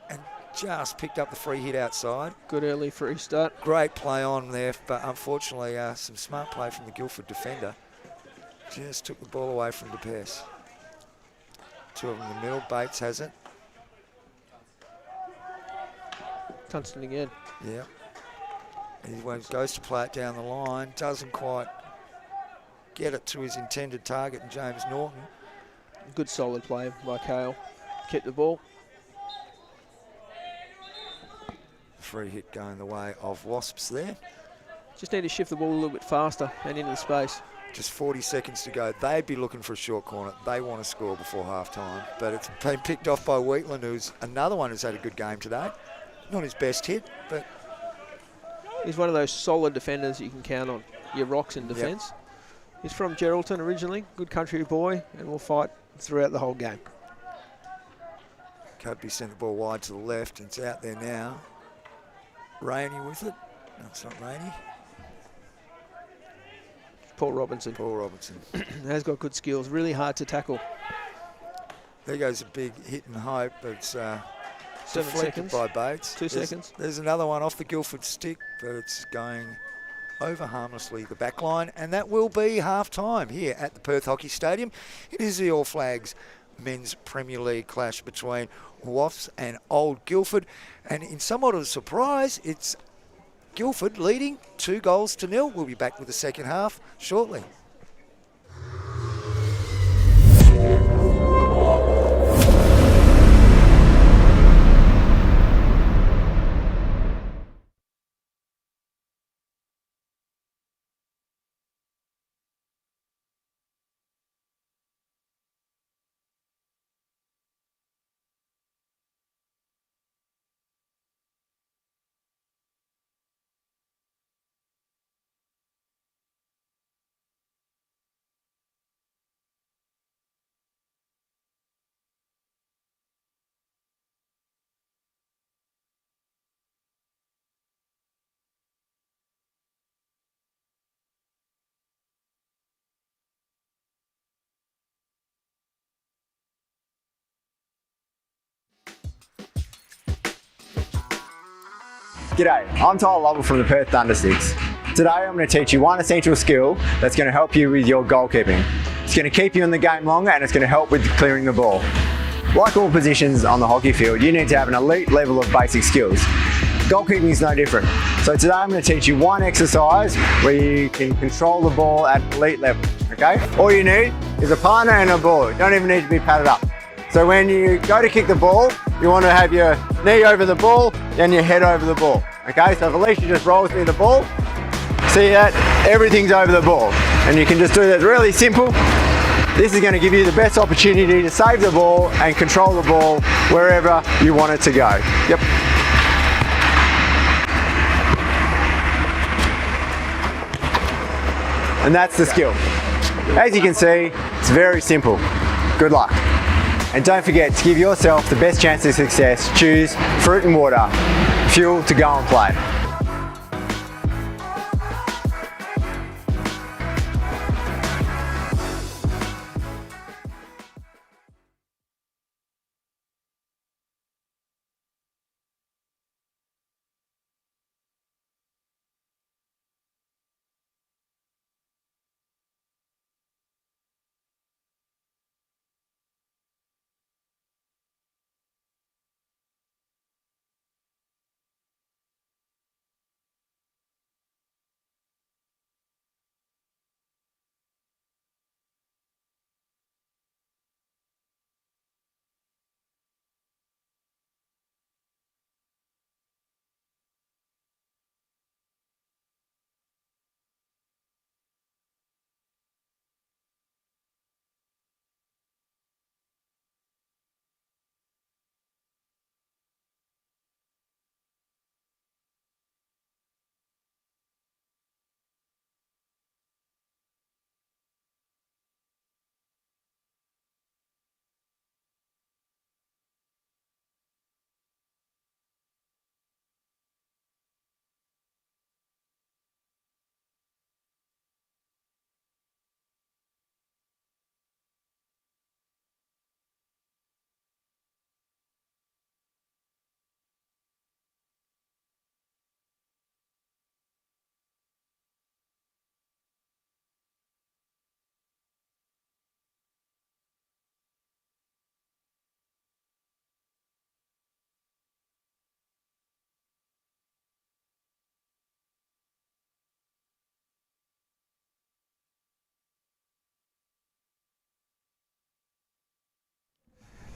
Speaker 1: and just picked up the free hit outside.
Speaker 2: Good early free start.
Speaker 1: Great play on there, but unfortunately some smart play from the Guildford defender. Just took the ball away from DePass. Two of them in the middle. Bates has it.
Speaker 2: Tunstall again.
Speaker 1: Yeah. He goes to play it down the line. Doesn't quite get it to his intended target in James Norton.
Speaker 2: Good solid play by Cale. Kept the ball.
Speaker 1: Free hit going the way of Wasps there.
Speaker 2: Just need to shift the ball a little bit faster and into the space.
Speaker 1: Just 40 seconds to go. They'd be looking for a short corner. They want to score before half-time. But it's been picked off by Wetland, who's another one who's had a good game today. Not his best hit, but...
Speaker 2: He's one of those solid defenders you can count on. Your rocks in defence. Yep. He's from Geraldton originally. Good country boy, and will fight throughout the whole game.
Speaker 1: Cudby sent the ball wide to the left. It's out there now. Rainey with it. No, it's not Rainey.
Speaker 2: Paul Robinson.
Speaker 1: Paul Robinson.
Speaker 2: Has got good skills. Really hard to tackle.
Speaker 1: There goes a big hit and hope, but it's
Speaker 2: 7
Speaker 1: deflected
Speaker 2: seconds.
Speaker 1: by Bates.
Speaker 2: 2 seconds.
Speaker 1: There's another one off the Guildford stick, but it's going over harmlessly the back line, and that will be half-time here at the Perth Hockey Stadium. It is the All Flags Men's Premier League clash between Wasps and Old Guildford, and in somewhat of a surprise, it's Guildford leading 2-0. We'll be back with the second half shortly.
Speaker 3: G'day, I'm Tyler Lovell from the Perth Thundersticks. Today I'm going to teach you one essential skill that's going to help you with your goalkeeping. It's going to keep you in the game longer and it's going to help with clearing the ball. Like all positions on the hockey field, you need to have an elite level of basic skills. Goalkeeping is no different. So today I'm going to teach you one exercise where you can control the ball at elite level, okay? All you need is a partner and a ball. You don't even need to be padded up. So when you go to kick the ball, you want to have your knee over the ball and your head over the ball. Okay, so if Alicia just rolls near the ball, see that? Everything's over the ball. And you can just do that really simple. This is going to give you the best opportunity to save the ball and control the ball wherever you want it to go. Yep. And that's the skill. As you can see, it's very simple. Good luck. And don't forget to give yourself the best chance of success. Choose fruit and water, fuel to go and play.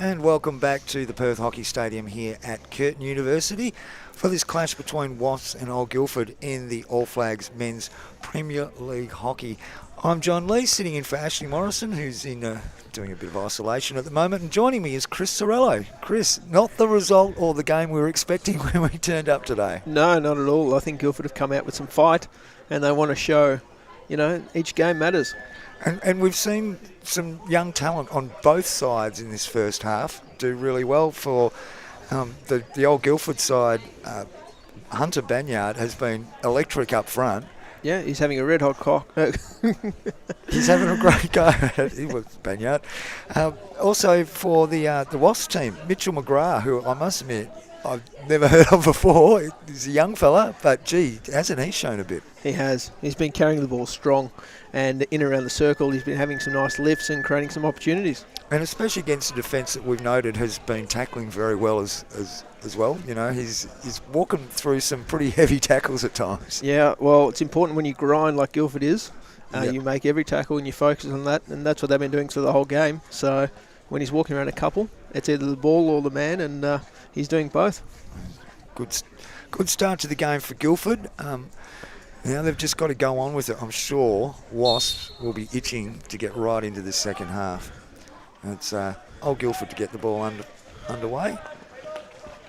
Speaker 1: And welcome back to the Perth Hockey Stadium here at Curtin University for this clash between Wasps and Old Guildford in the All Flags Men's Premier League Hockey. I'm John Lee, sitting in for Ashley Morrison, who's in doing a bit of isolation at the moment, and joining me is Chris Sorello. Chris, not the result or the game we were expecting when we turned up today.
Speaker 2: No, not at all. I think Guildford have come out with some fight, and they want to show, each game matters.
Speaker 1: And we've seen some young talent on both sides in this first half do really well. For the Old Guildford side, Hunter Banyard has been electric up front.
Speaker 2: Yeah, he's having a red-hot cock.
Speaker 1: He's having a great go. He was Banyard. Also for the Wasps team, Mitchell McGrath, who I must admit I've never heard of before. He's a young fella, but gee, hasn't he shown a bit?
Speaker 2: He has. He's been carrying the ball strong, and in and around the circle he's been having some nice lifts and creating some opportunities.
Speaker 1: And especially against the defence that we've noted has been tackling very well as well. He's walking through some pretty heavy tackles at times.
Speaker 2: Yeah, well, it's important when you grind like Guildford is.
Speaker 1: Yep.
Speaker 2: You make every tackle and you focus on that, and that's what they've been doing for the whole game. So when he's walking around a couple, it's either the ball or the man, and he's doing both.
Speaker 1: Good start to the game for Guildford. Now they've just got to go on with it. I'm sure Wasps will be itching to get right into the second half. It's Old Guildford to get the ball underway.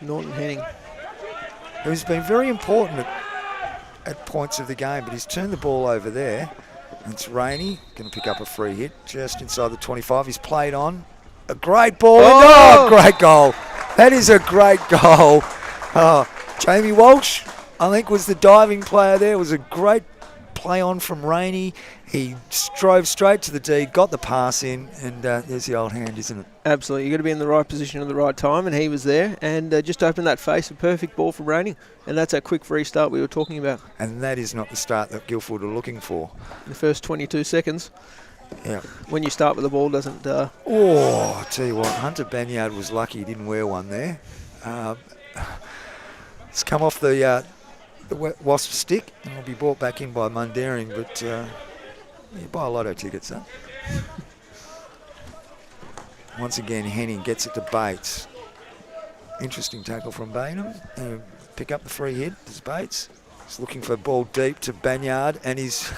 Speaker 2: Norton Henning.
Speaker 1: Who's been very important at points of the game, but he's turned the ball over there. It's Rainey, going to pick up a free hit just inside the 25. He's played on. A great ball. Oh, great goal. That is a great goal. Jamie Walsh, I think, was the diving player there. It was a great play on from Rainey. He drove straight to the D, got the pass in, and there's the old hand, isn't it?
Speaker 2: Absolutely. You've got to be in the right position at the right time, and he was there, and just opened that face, a perfect ball from Rainey, and that's that quick free start we were talking about.
Speaker 1: And that is not the start that Guildford are looking for.
Speaker 2: In the first 22 seconds.
Speaker 1: Yeah.
Speaker 2: When you start with the ball, doesn't...
Speaker 1: I tell you what, Hunter Banyard was lucky he didn't wear one there. It's come off the Wasp stick and will be brought back in by Mundaring, but you buy a lotto ticket, son. Once again, Henning gets it to Bates. Interesting tackle from Bainham. Pick up the free hit. There's Bates. He's looking for a ball deep to Banyard, and he's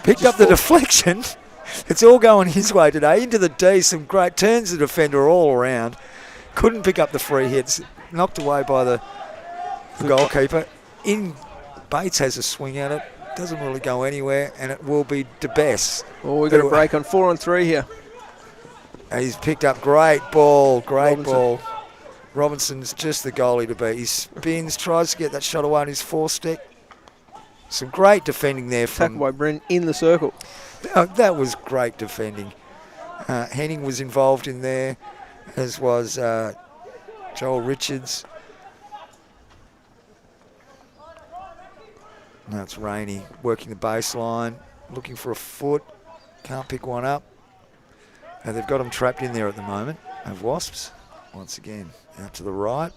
Speaker 1: picked up the deflection. It's all going his way today. Into the D, some great turns the defender all around. Couldn't pick up the free hits. Knocked away by the goalkeeper. Bates has a swing at it. Doesn't really go anywhere, and it will be DeBess.
Speaker 2: Oh, we've got a break on 4-on-3 here.
Speaker 1: He's picked up great ball. Ball. Robinson's just the goalie to beat. He spins, tries to get that shot away on his four-stick. Some great defending there from...
Speaker 2: Tackle by Bryn in the circle.
Speaker 1: That was great defending. Henning was involved in there, as was Joel Richards. Now it's Rainey working the baseline, looking for a foot. Can't pick one up. And they've got him trapped in there at the moment, of Wasps. Once again, out to the right.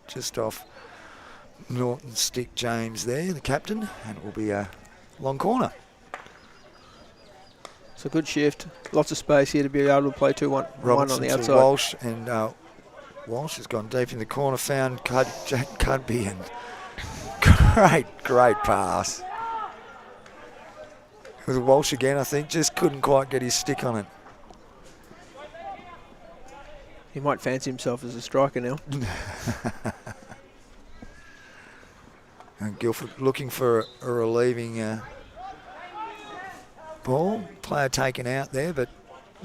Speaker 1: Just off Norton stick James there, the captain. And it will be a long corner.
Speaker 2: It's a good shift. Lots of space here to be able to play 2-1 on the outside.
Speaker 1: Walsh, and Walsh has gone deep in the corner, found Jack Cudby, and great pass. It was Walsh again, I think, just couldn't quite get his stick on it.
Speaker 2: He might fancy himself as a striker now.
Speaker 1: And Guildford looking for a relieving ball. Player taken out there, but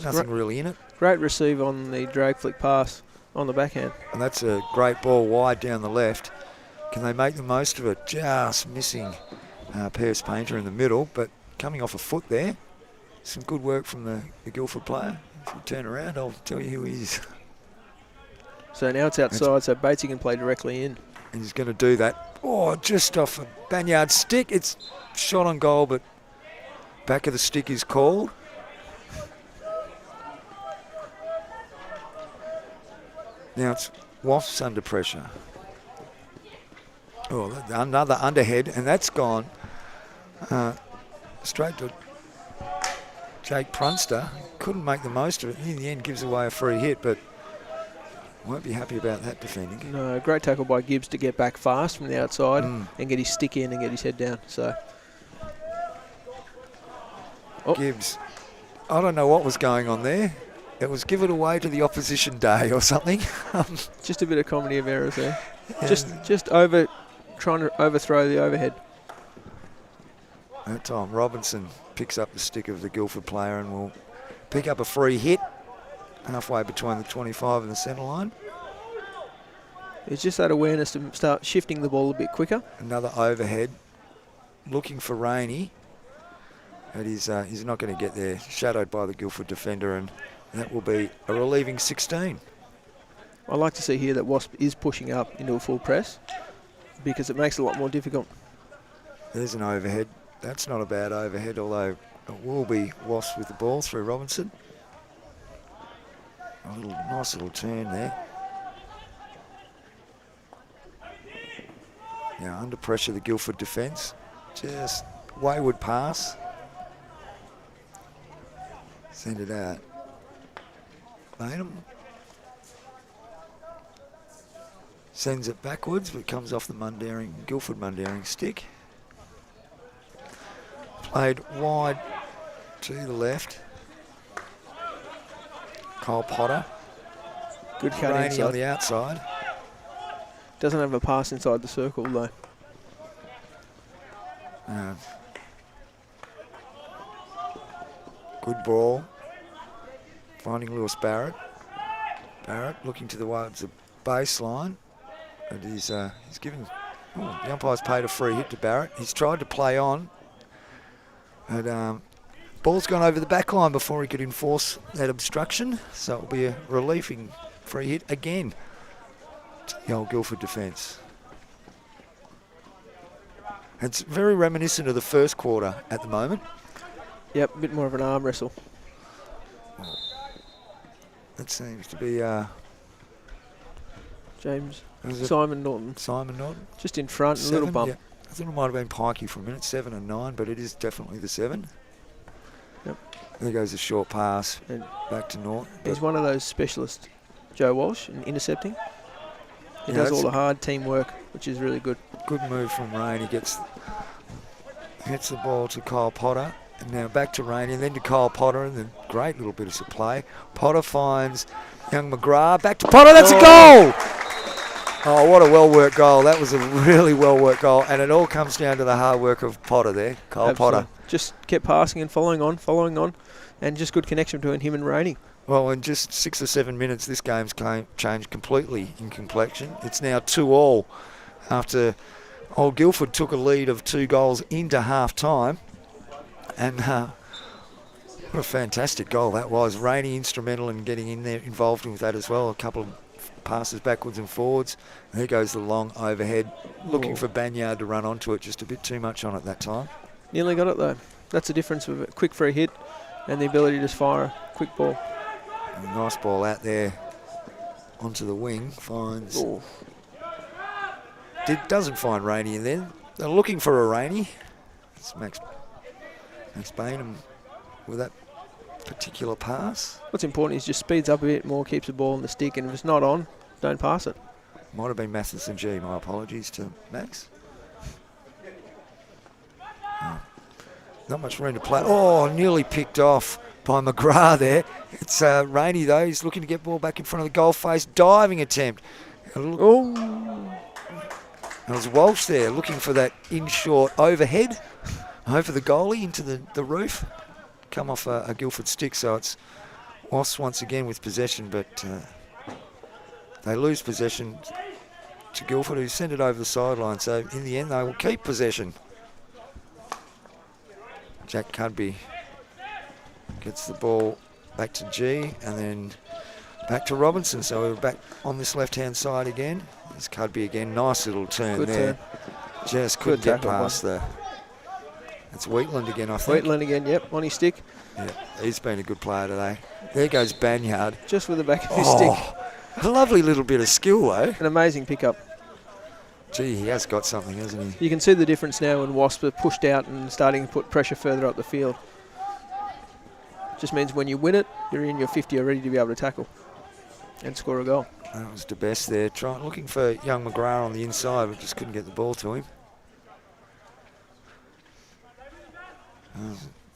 Speaker 1: nothing really in it.
Speaker 2: Great receive on the drag flick pass on the backhand.
Speaker 1: And that's a great ball wide down the left. Can they make the most of it? Just missing Pierce Painter in the middle, but coming off a foot there. Some good work from the Guildford player. If you turn around, I'll tell you who he is.
Speaker 2: So now it's outside, so Batesy can play directly in.
Speaker 1: And he's going to do that. Oh, just off a Banyard stick. It's shot on goal, but back of the stick is called. Now it's Wasps under pressure. Oh, another underhead, and that's gone straight to Jake Prunster. Couldn't make the most of it. In the end, gives away a free hit, but Won't be happy about that defending.
Speaker 2: No, great tackle by Gibbs to get back fast from the outside and get his stick in and get his head down. So,
Speaker 1: Gibbs, I don't know what was going on there. It was give it away to the opposition day or something.
Speaker 2: just a bit of comedy of errors there.
Speaker 1: And
Speaker 2: Just trying to overthrow the overhead.
Speaker 1: that time Robinson picks up the stick of the Guildford player and will pick up a free hit halfway between the 25 and the centre line.
Speaker 2: It's just that awareness to start shifting the ball a bit quicker.
Speaker 1: Another overhead, looking for Rainey. But he's not going to get there, shadowed by the Guildford defender, and that will be a relieving 16.
Speaker 2: I like to see here that Wasp is pushing up into a full press because it makes it a lot more difficult.
Speaker 1: There's an overhead. That's not a bad overhead, although it will be Wasp with the ball through Robinson. A nice little turn there. Now under pressure, the Guildford defence. Just wayward pass. Send it out. Bainham sends it backwards, but it comes off the Guildford Mundaring stick. Played wide to the left. Kyle Potter.
Speaker 2: Good cut
Speaker 1: Rainey
Speaker 2: inside.
Speaker 1: on the outside.
Speaker 2: Doesn't have a pass inside the circle though.
Speaker 1: Good ball. Finding Lewis Barrett. Barrett looking towards the baseline. And he's given... Oh, the umpire's paid a free hit to Barrett. He's tried to play on. But ball's gone over the back line before he could enforce that obstruction. So it'll be a relieving free hit again to the old Guildford defence. It's very reminiscent of the first quarter at the moment.
Speaker 2: Yep, a bit more of an arm wrestle.
Speaker 1: That seems to be
Speaker 2: Simon Norton.
Speaker 1: Simon Norton.
Speaker 2: Just in front, a
Speaker 1: 7,
Speaker 2: little bump.
Speaker 1: yeah. I thought it might have been Pikey for a minute, 7 and 9, but it is definitely the 7.
Speaker 2: Yep.
Speaker 1: There goes a short pass
Speaker 2: And
Speaker 1: back to Norton.
Speaker 2: he's one of those specialists, Joe Walsh, in intercepting. He
Speaker 1: Yeah,
Speaker 2: does
Speaker 1: that's
Speaker 2: all the hard teamwork, which is really good.
Speaker 1: Good move from Rainey. Hits the ball to Kyle Potter. And now back to Rainey and then to Kyle Potter, and then great little bit of play. Potter finds young McGrath. Back to Potter. That's a goal! Oh, what a well-worked goal. That was a really well-worked goal. And it all comes down to the hard work of Potter there, Kyle
Speaker 2: Absolutely.
Speaker 1: Potter.
Speaker 2: Just kept passing and following on, and just good connection between him and Rainey.
Speaker 1: Well, in just 6 or 7 minutes, this game's changed completely in complexion. It's now 2-2 after old Guildford took a lead of 2 goals into half-time. And what a fantastic goal that was. Rainey instrumental in getting in there, involved with that as well. A couple of passes backwards and forwards. There goes the long overhead. Looking for Banyard to run onto it. Just a bit too much on it that time.
Speaker 2: Nearly got it though. That's the difference with a quick free hit and the ability to just fire a quick ball.
Speaker 1: A nice ball out there onto the wing. Finds... Doesn't find Rainey in there. They're looking for a Rainey. It's Max Bainham with that particular pass.
Speaker 2: What's important is just speeds up a bit more, keeps the ball on the stick, and if it's not on, don't pass it.
Speaker 1: Might have been Matheson G. My apologies to Max. Not much room to play. Oh, nearly picked off by McGrath there. It's Rainey though. He's looking to get ball back in front of the goal face. Diving attempt.
Speaker 2: Oh!
Speaker 1: It was Walsh there looking for that in-short overhead over the goalie into the roof. Come off a Guildford stick, so it's Wasps once again with possession, but they lose possession to Guildford, who send it over the sideline. So in the end, they will keep possession. Jack Cudby gets the ball back to G and then back to Robinson. So we're back on this left-hand side again. There's Cudby again. Nice little turn
Speaker 2: Good
Speaker 1: there.
Speaker 2: turn.
Speaker 1: Just couldn't
Speaker 2: Good
Speaker 1: get past the... It's Wetland again, I think.
Speaker 2: Wetland again, yep, on his stick.
Speaker 1: Yeah, he's been a good player today. There goes Banyard.
Speaker 2: Just with the back of his stick.
Speaker 1: A lovely little bit of skill, though.
Speaker 2: An amazing pickup.
Speaker 1: Gee, he has got something, hasn't he?
Speaker 2: You can see the difference now when Wasps are pushed out and starting to put pressure further up the field. Just means when you win it, you're in your 50 already to be able to tackle and score a goal.
Speaker 1: That was the best there. Looking for young McGrath on the inside, but just couldn't get the ball to him.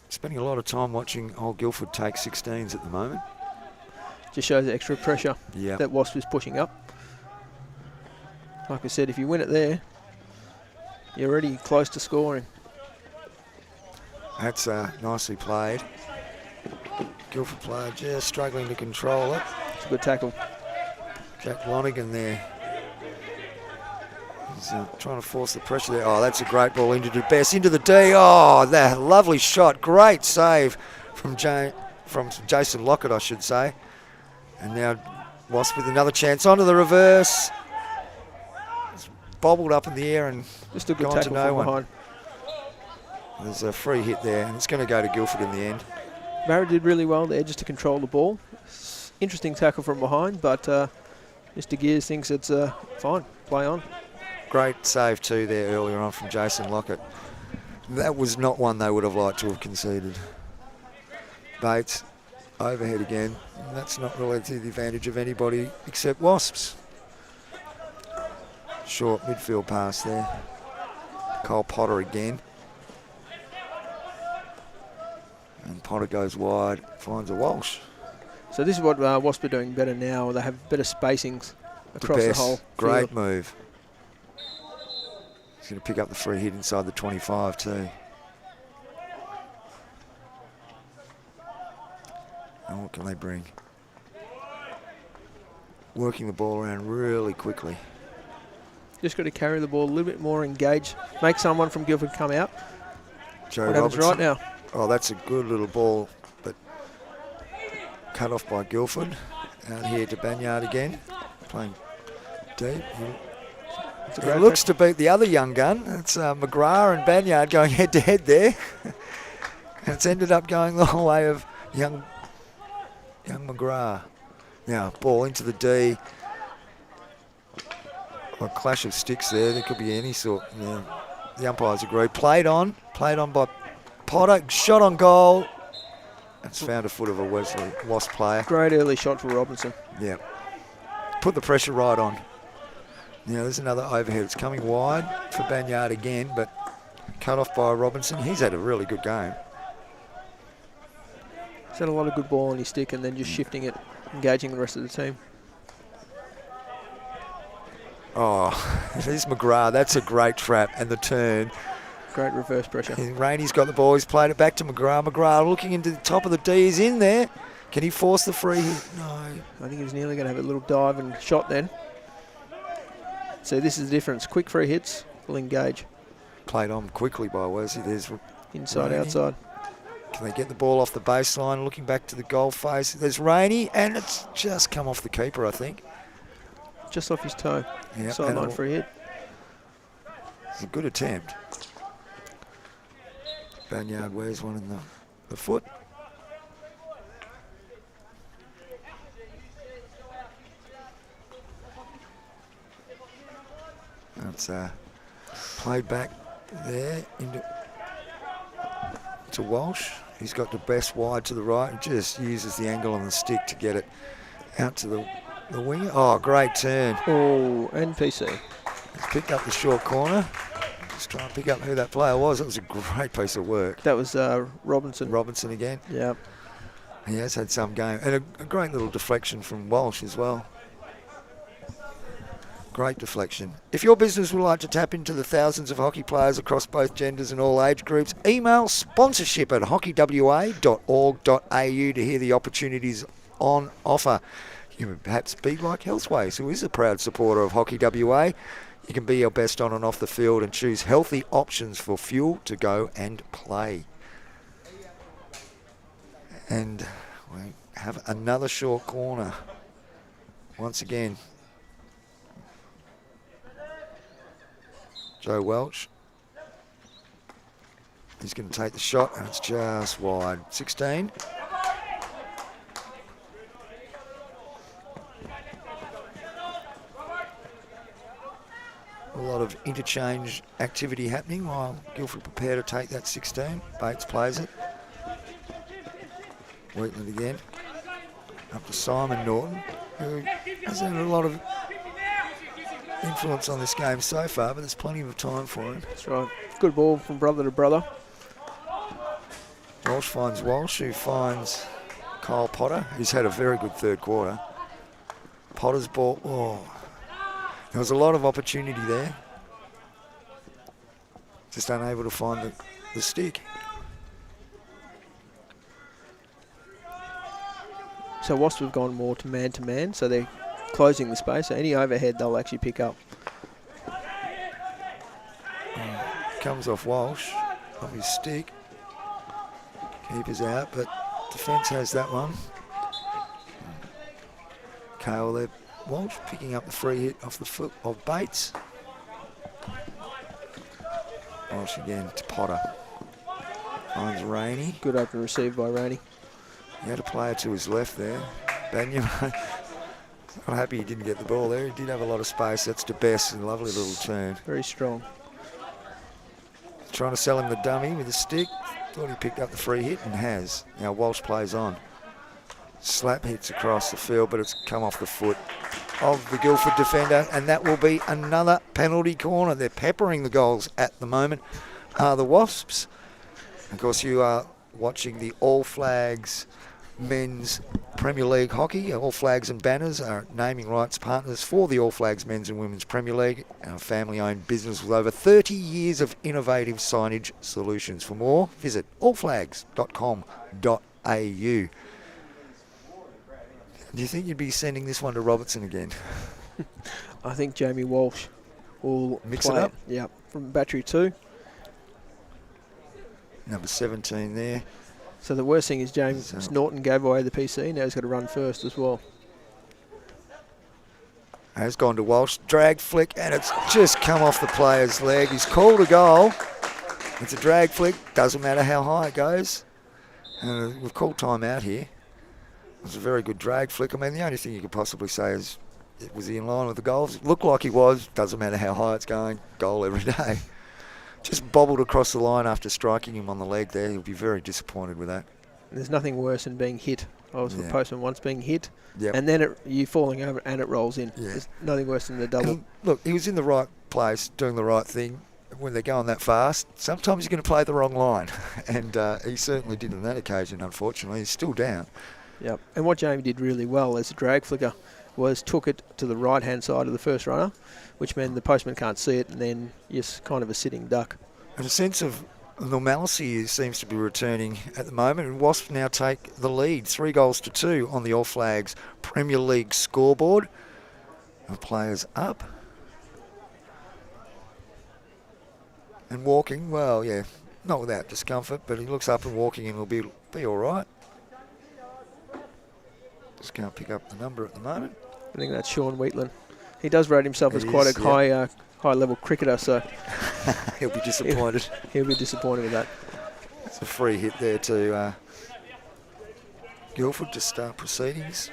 Speaker 1: Spending a lot of time watching old Guildford take 16s at the moment.
Speaker 2: Just shows the extra pressure
Speaker 1: Yeah.
Speaker 2: that Wasp is pushing up. Like I said, if you win it there, you're already close to scoring.
Speaker 1: That's nicely played. Guildford player just struggling to control it.
Speaker 2: It's a good tackle.
Speaker 1: Jack Lonigan there. He's trying to force the pressure there. Oh, that's a great ball into the best, into the D. Oh, that lovely shot. Great save from Jason Lockett, I should say. And now Wasp with another chance onto the reverse. It's bobbled up in the air and
Speaker 2: just a good
Speaker 1: gone
Speaker 2: tackle
Speaker 1: to no
Speaker 2: from
Speaker 1: one.
Speaker 2: behind.
Speaker 1: There's a free hit there, and it's going to go to Guildford in the end.
Speaker 2: Barrett did really well there just to control the ball. Interesting tackle from behind, but Mr. Gears thinks it's fine. Play on.
Speaker 1: Great save too there earlier on from Jason Lockett. That was not one they would have liked to have conceded. Bates, overhead again. That's not really to the advantage of anybody except Wasps. Short midfield pass there. Cole Potter again. And Potter goes wide, finds a Walsh.
Speaker 2: So this is what Wasp are doing better now. They have better spacings across the whole
Speaker 1: Great
Speaker 2: field.
Speaker 1: move. He's going to pick up the free hit inside the 25 too. And what can they bring? Working the ball around really quickly.
Speaker 2: Just got to carry the ball a little bit more, engage, make someone from Guildford come out.
Speaker 1: Joe
Speaker 2: What happens
Speaker 1: Robertson.
Speaker 2: right now?
Speaker 1: Oh, that's a good little ball, but cut off by Guildford. Out here to Banyard again, playing deep.
Speaker 2: It's a
Speaker 1: He
Speaker 2: great
Speaker 1: looks to beat the other young gun. It's McGrath and Banyard going head to head there. And it's ended up going the whole way of young McGrath. Now, ball into the D. A clash of sticks there. There could be any sort. Yeah. The umpires agree. Played on by Potter. Shot on goal. It's found a foot of a Wasp player.
Speaker 2: Great early shot for Robinson.
Speaker 1: Yeah. Put the pressure right on. Now there's another overhead. It's coming wide for Banyard again, but cut off by Robinson. He's had a really good game.
Speaker 2: He's had a lot of good ball on his stick and then just shifting it, engaging the rest of the team.
Speaker 1: Oh, there's McGrath. That's a great trap. And the turn.
Speaker 2: Great reverse pressure.
Speaker 1: And Rainey's got the ball. He's played it back to McGrath. McGrath looking into the top of the D. He's in there. Can he force the free hit? No.
Speaker 2: I think he was nearly going to have a little dive and shot then. So this is the difference. Quick free hits will engage.
Speaker 1: Played on quickly by Wesley. There's
Speaker 2: Inside,
Speaker 1: Rainey.
Speaker 2: outside.
Speaker 1: Can they get the ball off the baseline? Looking back to the goal face. There's Rainey, and it's just come off the keeper, I think.
Speaker 2: Just off his toe.
Speaker 1: Yeah,
Speaker 2: Sideline free hit.
Speaker 1: It's a good attempt. Banyard wears one in the foot. That's played back there to Walsh. He's got the best wide to the right and just uses the angle on the stick to get it out to the winger. Oh, great turn.
Speaker 2: Oh, and PC.
Speaker 1: He's picked up the short corner. Just trying to pick up who that player was. It was a great piece of work.
Speaker 2: That was Robinson.
Speaker 1: Robinson again.
Speaker 2: Yeah.
Speaker 1: He has had some game. And a great little deflection from Walsh as well. Great deflection. If your business would like to tap into the thousands of hockey players across both genders and all age groups, email sponsorship@hockeywa.org.au to hear the opportunities on offer. You would perhaps be like Healthways, who is a proud supporter of Hockey WA. You can be your best on and off the field and choose healthy options for fuel to go and play. And we have another short corner. Once again, Joe Welch. He's going to take the shot, and it's just wide. 16. A lot of interchange activity happening while Guildford prepare to take that 16. Bates plays it. Wetland again. Up to Simon Norton, who Hasn't had a lot of influence on this game so far, but there's plenty of time for him.
Speaker 2: That's right. Good ball from brother to brother.
Speaker 1: Walsh finds Walsh, who finds Kyle Potter, who's had a very good third quarter. Potter's ball, there was a lot of opportunity there. Just unable to find the stick.
Speaker 2: So Wasps have gone more to man, so they're closing the space. So any overhead they'll actually pick up.
Speaker 1: Comes off Walsh, off his stick. Keeper's out, but defence has that one. Kale there. Walsh picking up the free hit off the foot of Bates. Walsh again to Potter. Finds Rainey.
Speaker 2: Good open receive by Rainey.
Speaker 1: He had a player to his left there. Banyama. I'm happy he didn't get the ball there. He did have a lot of space. That's the best. A lovely little turn.
Speaker 2: Very strong.
Speaker 1: Trying to sell him the dummy with a stick. Thought he picked up the free hit and has. Now Walsh plays on. Slap hits across the field, but it's come off the foot of the Guildford defender, and that will be another penalty corner. They're peppering the goals at the moment. The Wasps. Of course, you are watching the All Flags Men's Premier League Hockey. All Flags and Banners are naming rights partners for the All Flags Men's and Women's Premier League, a family-owned business with over 30 years of innovative signage solutions. For more, visit allflags.com.au. Do you think you'd be sending this one to Robertson again?
Speaker 2: I think Jamie Walsh will
Speaker 1: mix
Speaker 2: play
Speaker 1: it up.
Speaker 2: Yeah, from battery 2.
Speaker 1: Number 17 there.
Speaker 2: So the worst thing is James Norton gave away the PC. Now he's got to run first as well.
Speaker 1: Has gone to Walsh. Drag flick, and it's just come off the player's leg. He's called a goal. It's a drag flick. Doesn't matter how high it goes. We've called time out here. It was a very good drag flick. I mean, the only thing you could possibly say is, was he in line with the goals? It looked like he was. Doesn't matter how high it's going. Goal every day. Just bobbled across the line after striking him on the leg there. He'll be very disappointed with that.
Speaker 2: There's nothing worse than being hit. I was the postman once being hit,
Speaker 1: yep.
Speaker 2: And then you falling over and it rolls in.
Speaker 1: Yeah.
Speaker 2: There's nothing worse than the double.
Speaker 1: And look, he was in the right place, doing the right thing. When they're going that fast, sometimes you're going to play the wrong line. And he certainly did on that occasion, unfortunately. He's still down.
Speaker 2: Yep. And what Jamie did really well as a drag flicker was took it to the right-hand side of the first runner, which meant the postman can't see it, and then it's kind of a sitting duck.
Speaker 1: And a sense of normalcy seems to be returning at the moment, and Wasps now take the lead, 3-2 on the All Flags Premier League scoreboard. The players up. And walking, well, yeah, not without discomfort, but he looks up and walking and will be all right. Just can't pick up the number at the moment.
Speaker 2: I think that's Sean Wheatland. He does rate himself as quite a high-level cricketer, so
Speaker 1: he'll be disappointed.
Speaker 2: He'll be disappointed with that.
Speaker 1: It's a free hit there to Guildford to start proceedings.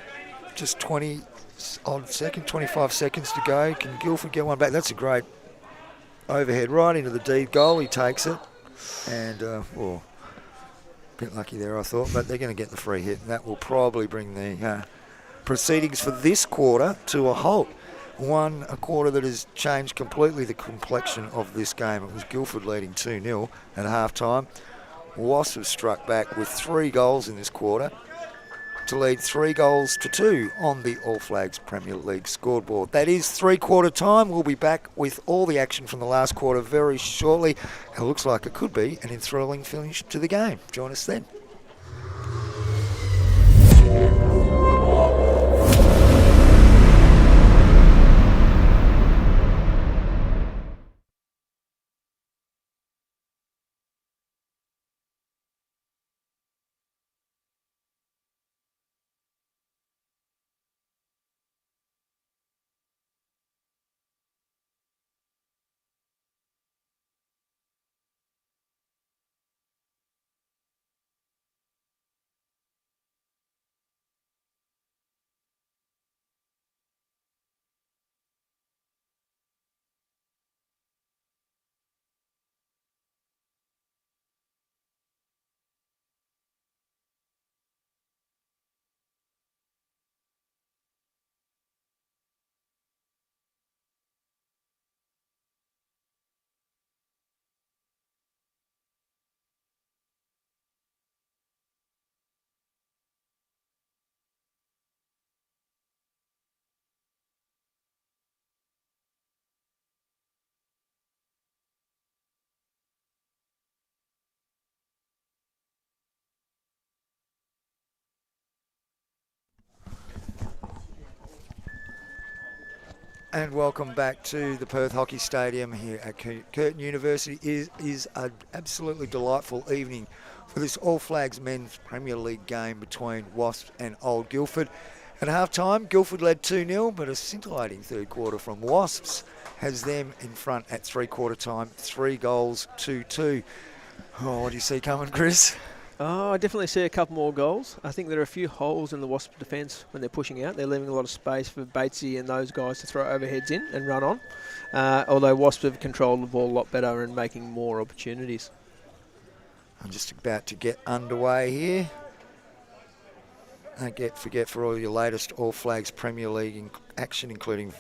Speaker 1: Just 25 seconds to go. Can Guildford get one back? That's a great overhead right into the deep goal. He takes it, and a bit lucky there, I thought, but they're going to get the free hit, and that will probably bring the proceedings for this quarter to a halt. A quarter that has changed completely the complexion of this game. It was Guildford leading 2-0 at half-time. Wasps have struck back with 3 goals in this quarter to lead 3-2 on the All Flags Premier League scoreboard. That is 3-quarter time. We'll be back with all the action from the last quarter very shortly. It looks like it could be an enthralling finish to the game. Join us then. And welcome back to the Perth Hockey Stadium here at Curtin University. It is an absolutely delightful evening for this All Flags Men's Premier League game between Wasps and Old Guildford. At half-time, Guildford led 2-0, but a scintillating third quarter from Wasps has them in front at three-quarter time, 3 goals, 2-2. Oh, what do you see coming, Chris?
Speaker 2: Oh, I definitely see a couple more goals. I think there are a few holes in the Wasp defence when they're pushing out. They're leaving a lot of space for Batesy and those guys to throw overheads in and run on. Although Wasps have controlled the ball a lot better and making more opportunities.
Speaker 1: I'm just about to get underway here. Don't forget for all your latest All Flags Premier League action, including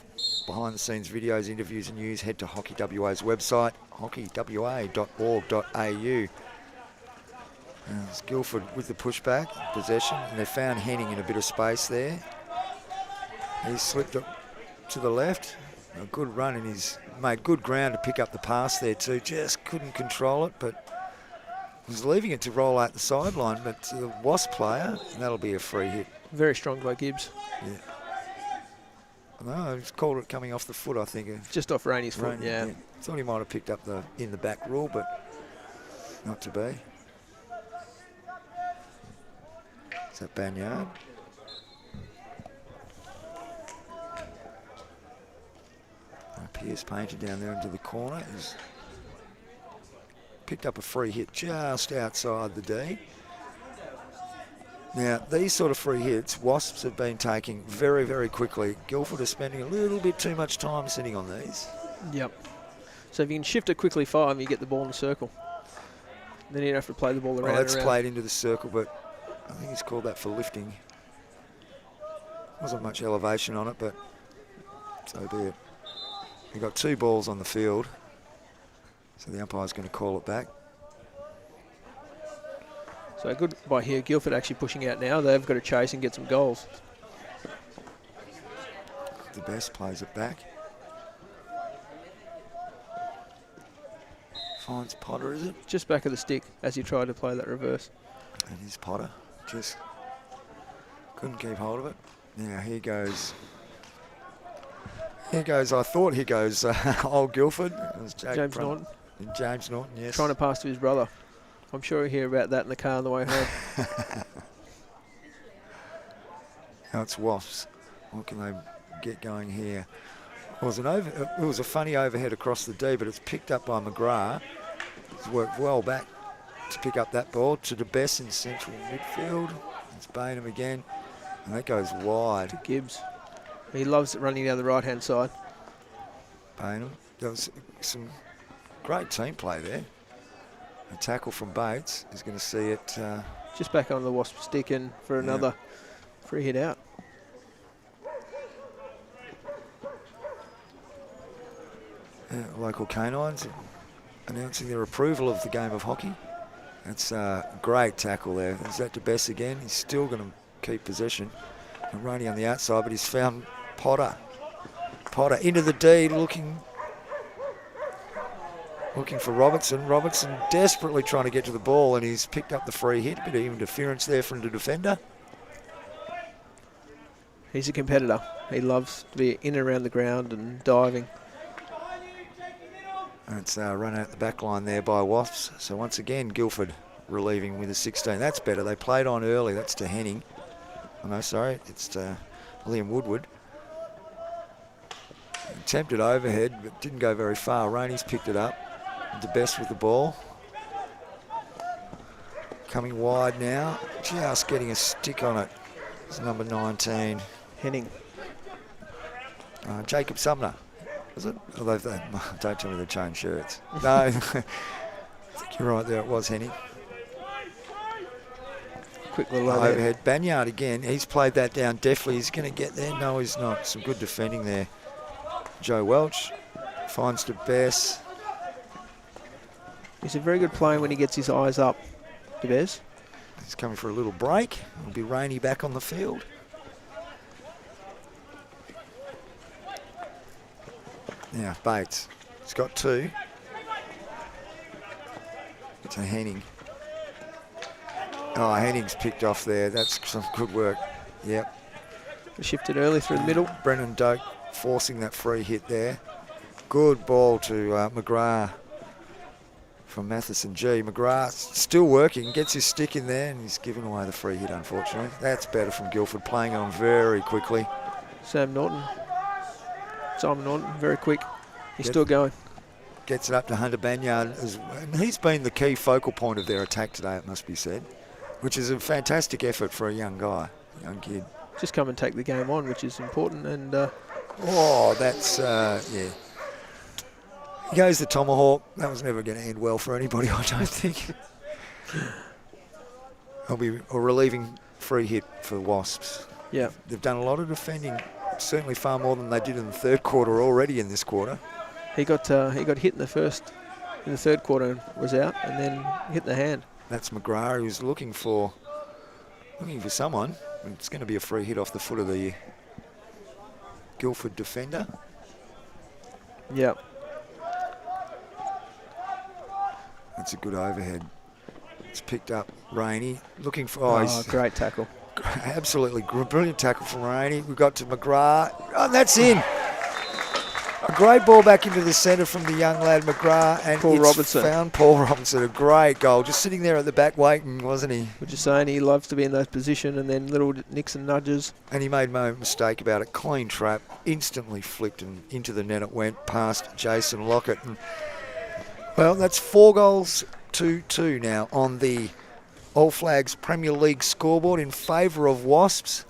Speaker 1: behind-the-scenes videos, interviews and news, head to Hockey WA's website, hockeywa.org.au. It's Guildford with the pushback, possession, and they found Henning in a bit of space there. He slipped up to the left. A good run, and he's made good ground to pick up the pass there too. Just couldn't control it, but was leaving it to roll out the sideline, but to the Wasp player, and that'll be a free hit.
Speaker 2: Very strong by Gibbs.
Speaker 1: Yeah. No, he's called it coming off the foot, I think.
Speaker 2: Just off Rainey's foot, yeah.
Speaker 1: Thought he might have picked up the in the back rule, but not to be. Is that Banyard? Pierce painted down there into the corner. He's picked up a free hit just outside the D. Now, these sort of free hits, Wasps have been taking very, very quickly. Guildford is spending a little bit too much time sitting on these.
Speaker 2: Yep. So if you can shift it quickly 5, you get the ball in the circle. Then you don't have to play the ball around.
Speaker 1: That's played into the circle, but I think he's called that for lifting. Wasn't much elevation on it, but so be it. We've got 2 balls on the field, so the umpire's going to call it back.
Speaker 2: So good by here. Guildford actually pushing out now. They've got to chase and get some goals.
Speaker 1: The best plays it back. Finds Potter, is it?
Speaker 2: Just back of the stick as he tried to play that reverse.
Speaker 1: And here's Potter. Just couldn't keep hold of it. Now here goes. Here goes, I thought here goes Old Guildford. It was
Speaker 2: James Norton.
Speaker 1: James Norton, yes.
Speaker 2: Trying to pass to his brother. I'm sure he'll hear about that in the car on the way home.
Speaker 1: Now it's Wasps. What can they get going here? It was a funny overhead across the D, but it's picked up by McGrath. He's worked well back to pick up that ball to the best in central midfield. It's Bainham again, and that goes wide.
Speaker 2: To Gibbs. He loves running down the right-hand side.
Speaker 1: Bainham. There was some great team play there. A tackle from Bates is going to see it.
Speaker 2: Just back on the Wasp stick and for another free hit out.
Speaker 1: Local canines announcing their approval of the game of hockey. That's a great tackle there. Is that DeBess again? He's still going to keep possession. And Roney on the outside, but he's found Potter. Potter into the D, looking for Robertson. Robertson desperately trying to get to the ball, and he's picked up the free hit. A bit of interference there from the defender.
Speaker 2: He's a competitor. He loves to be in and around the ground and diving.
Speaker 1: And it's run out the back line there by Wasps. So once again, Guildford relieving with a 16. That's better. They played on early. That's to Henning. Oh, no, sorry. It's to Liam Woodward. Attempted overhead, but didn't go very far. Rainey's picked it up. The best with the ball. Coming wide now. Just getting a stick on it. It's number 19.
Speaker 2: Henning.
Speaker 1: Jacob Sumner. Was it? Although don't tell me they changed shirts. No, I think you're right there. It was Henning.
Speaker 2: Quick little
Speaker 1: overhead. Banyard again. He's played that down deftly. He's going to get there. No, he's not. Some good defending there. Joe Welch finds DeBess.
Speaker 2: He's a very good player when he gets his eyes up, DeBess.
Speaker 1: He's coming for a little break. It'll be Rainey back on the field. Now, Bates. He's got 2. To Henning. Oh, Henning's picked off there. That's some good work. Yep.
Speaker 2: Shifted early through the middle.
Speaker 1: Brennan Doak forcing that free hit there. Good ball to McGrath from Matheson G. McGrath still working, gets his stick in there, and he's given away the free hit, unfortunately. That's better from Guildford, playing on very quickly.
Speaker 2: Simon Norton, very quick. He's still going.
Speaker 1: Gets it up to Hunter Banyard, and he's been the key focal point of their attack today, it must be said, which is a fantastic effort for a young guy, young kid.
Speaker 2: Just come and take the game on, which is important. And
Speaker 1: that's, yeah. He goes the tomahawk. That was never going to end well for anybody, I don't think. It'll be a relieving free hit for the Wasps.
Speaker 2: Yeah.
Speaker 1: They've done a lot of defending, certainly far more than they did in the third quarter already in this quarter.
Speaker 2: He got hit in the third quarter and was out, and then hit the hand.
Speaker 1: That's McGrath, who's looking for someone. It's going to be a free hit off the foot of the Guildford defender.
Speaker 2: Yeah.
Speaker 1: That's a good overhead. It's picked up Rainey, looking for...
Speaker 2: great tackle.
Speaker 1: Absolutely brilliant tackle from Rainey. We got to McGrath. Oh, and that's in. A great ball back into the centre from the young lad McGrath, and
Speaker 2: Paul Robinson
Speaker 1: found Paul Robinson. A great goal, just sitting there at the back waiting, wasn't he?
Speaker 2: We're just saying he loves to be in that position, and then little nicks and nudges.
Speaker 1: And he made no mistake about it. Clean trap, instantly flicked, and into the net it went past Jason Lockett. And, well, that's 4 goals to 2 now on the All Flags Premier League scoreboard in favour of Wasps.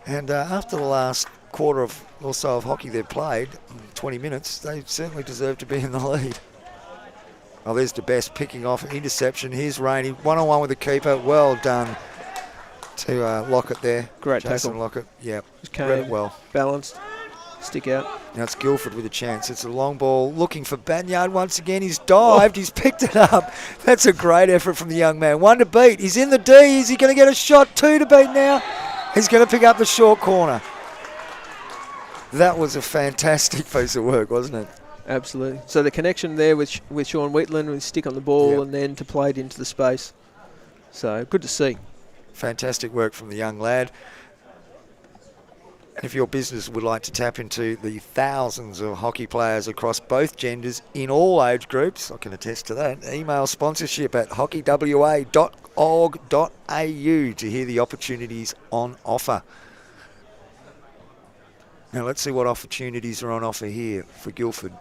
Speaker 1: And after the last quarter of or so of hockey they've played, 20 minutes, they certainly deserve to be in the lead. Oh, there's the best picking off an interception. Here's Rainey, one-on-one with the keeper. Well done to Lockett there.
Speaker 2: Great
Speaker 1: Jason
Speaker 2: tackle.
Speaker 1: Lockett, yeah,
Speaker 2: Read
Speaker 1: it well.
Speaker 2: Balanced, stick out.
Speaker 1: Now it's Guildford with a chance. It's a long ball looking for Banyard once again. He's dived, he's picked it up. That's a great effort from the young man. 1 to beat, he's in the D. Is he going to get a shot? 2 to beat now. He's going to pick up the short corner. That was a fantastic piece of work, wasn't it?
Speaker 2: Absolutely. So the connection there with Sean Wetland, with stick on the ball, and then to play it into the space. So good to see.
Speaker 1: Fantastic work from the young lad. And if your business would like to tap into the thousands of hockey players across both genders in all age groups, I can attest to that. Email sponsorship at hockeywa.org.au to hear the opportunities on offer. Now let's see what opportunities are on offer here for Guildford.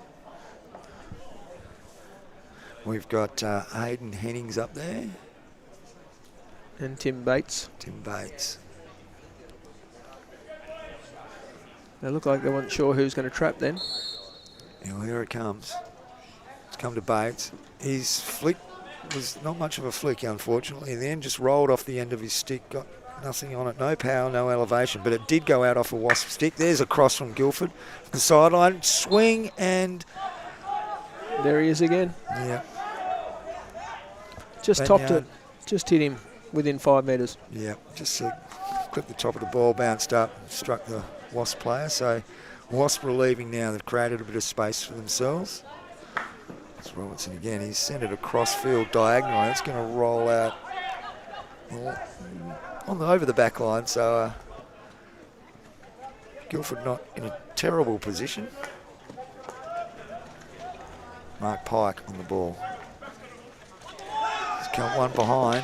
Speaker 1: We've got Hayden Hennings up there.
Speaker 2: And Tim Bates. They look like they weren't sure who's going to trap then.
Speaker 1: Well, here it comes. It's come to Bates. His flick was not much of a flick, unfortunately. In the end, just rolled off the end of his stick, got nothing on it, no power, no elevation, but it did go out off a Wasp stick. There's a cross from Guildford. The sideline, swing, and...
Speaker 2: There he is again.
Speaker 1: Yeah.
Speaker 2: Just topped it. Just hit him within 5 metres.
Speaker 1: Yeah, just clipped the top of the ball, bounced up, struck the Wasp player. So Wasp relieving now. They've created a bit of space for themselves. It's Robertson again. He's sent it across field diagonally. That's going to roll out over the back line. So Guildford not in a terrible position. Mark Pike on the ball. He's come one behind.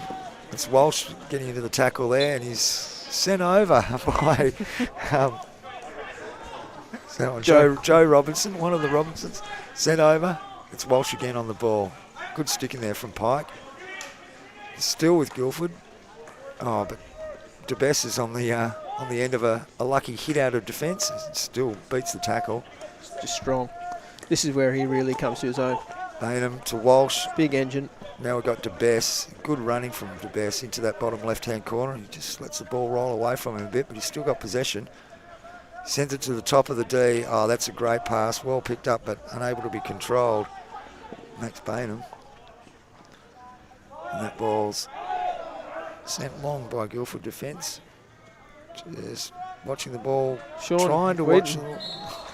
Speaker 1: It's Walsh getting into the tackle there, and he's sent over by Joe Robinson, one of the Robinsons. Sent over. It's Walsh again on the ball. Good stick in there from Pike. Still with Guildford. Oh, but DeBess is on the end of a lucky hit out of defence. Still beats the tackle.
Speaker 2: Just strong. This is where he really comes to his own.
Speaker 1: Bainham to Walsh.
Speaker 2: Big engine.
Speaker 1: Now we've got DeBess. Good running from DeBess into that bottom left-hand corner. He just lets the ball roll away from him a bit, but he's still got possession. Sends it to the top of the D. Oh, that's a great pass. Well picked up, but unable to be controlled. Max Bainham. And that ball's sent long by Guildford defence. Just watching the ball,
Speaker 2: Sean
Speaker 1: trying to
Speaker 2: Whedon.
Speaker 1: watch.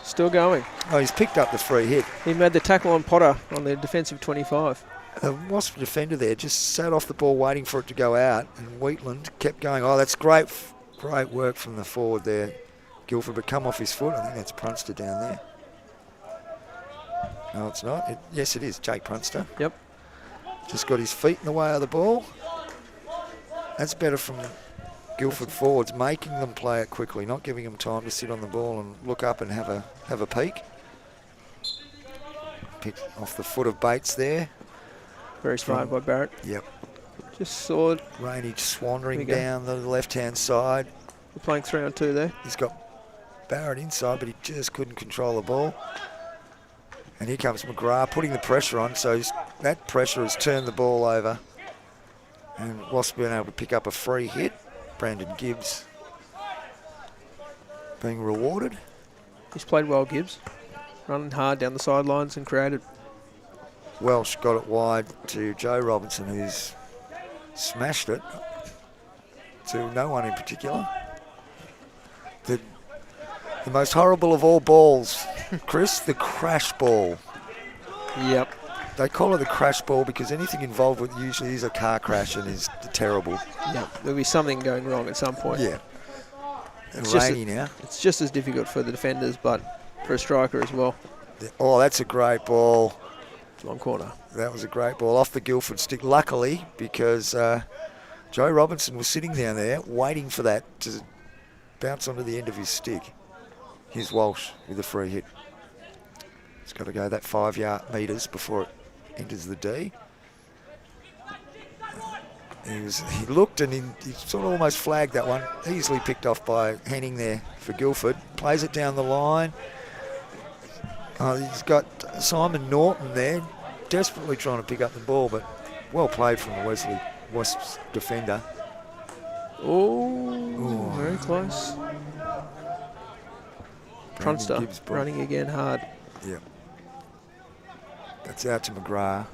Speaker 2: Still going.
Speaker 1: Oh, he's picked up the free hit.
Speaker 2: He made the tackle on Potter on the defensive 25.
Speaker 1: The Wasp defender there just sat off the ball waiting for it to go out, and Wheatland kept going. Oh, that's great work from the forward there, Guildford, but come off his foot. I think that's Prunster down there. No, it's not. Yes, it is. Jake Prunster.
Speaker 2: Yep.
Speaker 1: Just got his feet in the way of the ball. That's better from Guildford forwards, making them play it quickly, not giving them time to sit on the ball and look up and have a peek. Picked off the foot of Bates there.
Speaker 2: Very smart by Barrett.
Speaker 1: Yep.
Speaker 2: Just saw it.
Speaker 1: Rainey wandering down the left-hand side.
Speaker 2: We're playing 3-on-2 there.
Speaker 1: He's got Barrett inside, but he just couldn't control the ball. And here comes McGrath putting the pressure on, so that pressure has turned the ball over. And Wasps been able to pick up a free hit. Brandon Gibbs being rewarded.
Speaker 2: He's played well, Gibbs. Running hard down the sidelines and created.
Speaker 1: Welsh got it wide to Joe Robinson, who's smashed it to no one in particular. The most horrible of all balls, Chris, the crash ball.
Speaker 2: Yep.
Speaker 1: They call it the crash ball because anything involved with it usually is a car crash and is terrible.
Speaker 2: Yep. There'll be something going wrong at some point.
Speaker 1: Yeah.
Speaker 2: It's
Speaker 1: rainy now.
Speaker 2: It's just as difficult for the defenders, but for a striker as well.
Speaker 1: Oh, that's a great ball.
Speaker 2: Long corner.
Speaker 1: That was a great ball off the Guildford stick. Luckily, because Joe Robinson was sitting down there waiting for that to bounce onto the end of his stick. Here's Walsh with a free hit. It's got to go that 5 metres before it enters the D. He looked and he sort of almost flagged that one. Easily picked off by Henning there for Guildford. Plays it down the line. He's got Simon Norton there, desperately trying to pick up the ball, but well played from the Wasps defender.
Speaker 2: Oh, very close. Prunster running again hard.
Speaker 1: Yeah. That's out to McGrath.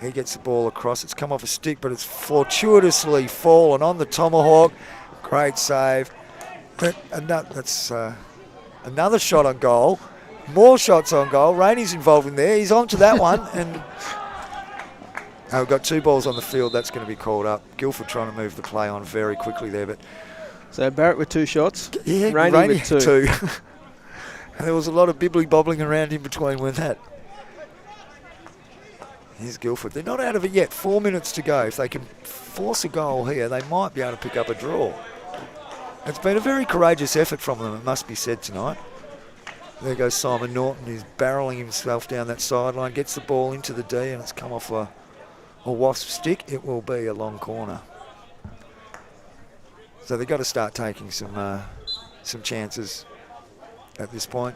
Speaker 1: He gets the ball across. It's come off a stick, but it's fortuitously fallen on the tomahawk. Great save. That's another shot on goal. More shots on goal. Rainey's involved in there. He's on to that one. And we've got 2 balls on the field. That's going to be called up. Guildford trying to move the play on very quickly there. But
Speaker 2: so Barrett with 2 shots.
Speaker 1: Yeah, Rainey with 2. And there was a lot of bibbly-bobbling around in between with that. Here's Guildford. They're not out of it yet. 4 minutes to go. If they can force a goal here, they might be able to pick up a draw. It's been a very courageous effort from them, it must be said tonight. There goes Simon Norton, who's barrelling himself down that sideline, gets the ball into the D, and it's come off a Wasp stick. It will be a long corner. So they've got to start taking some chances at this point.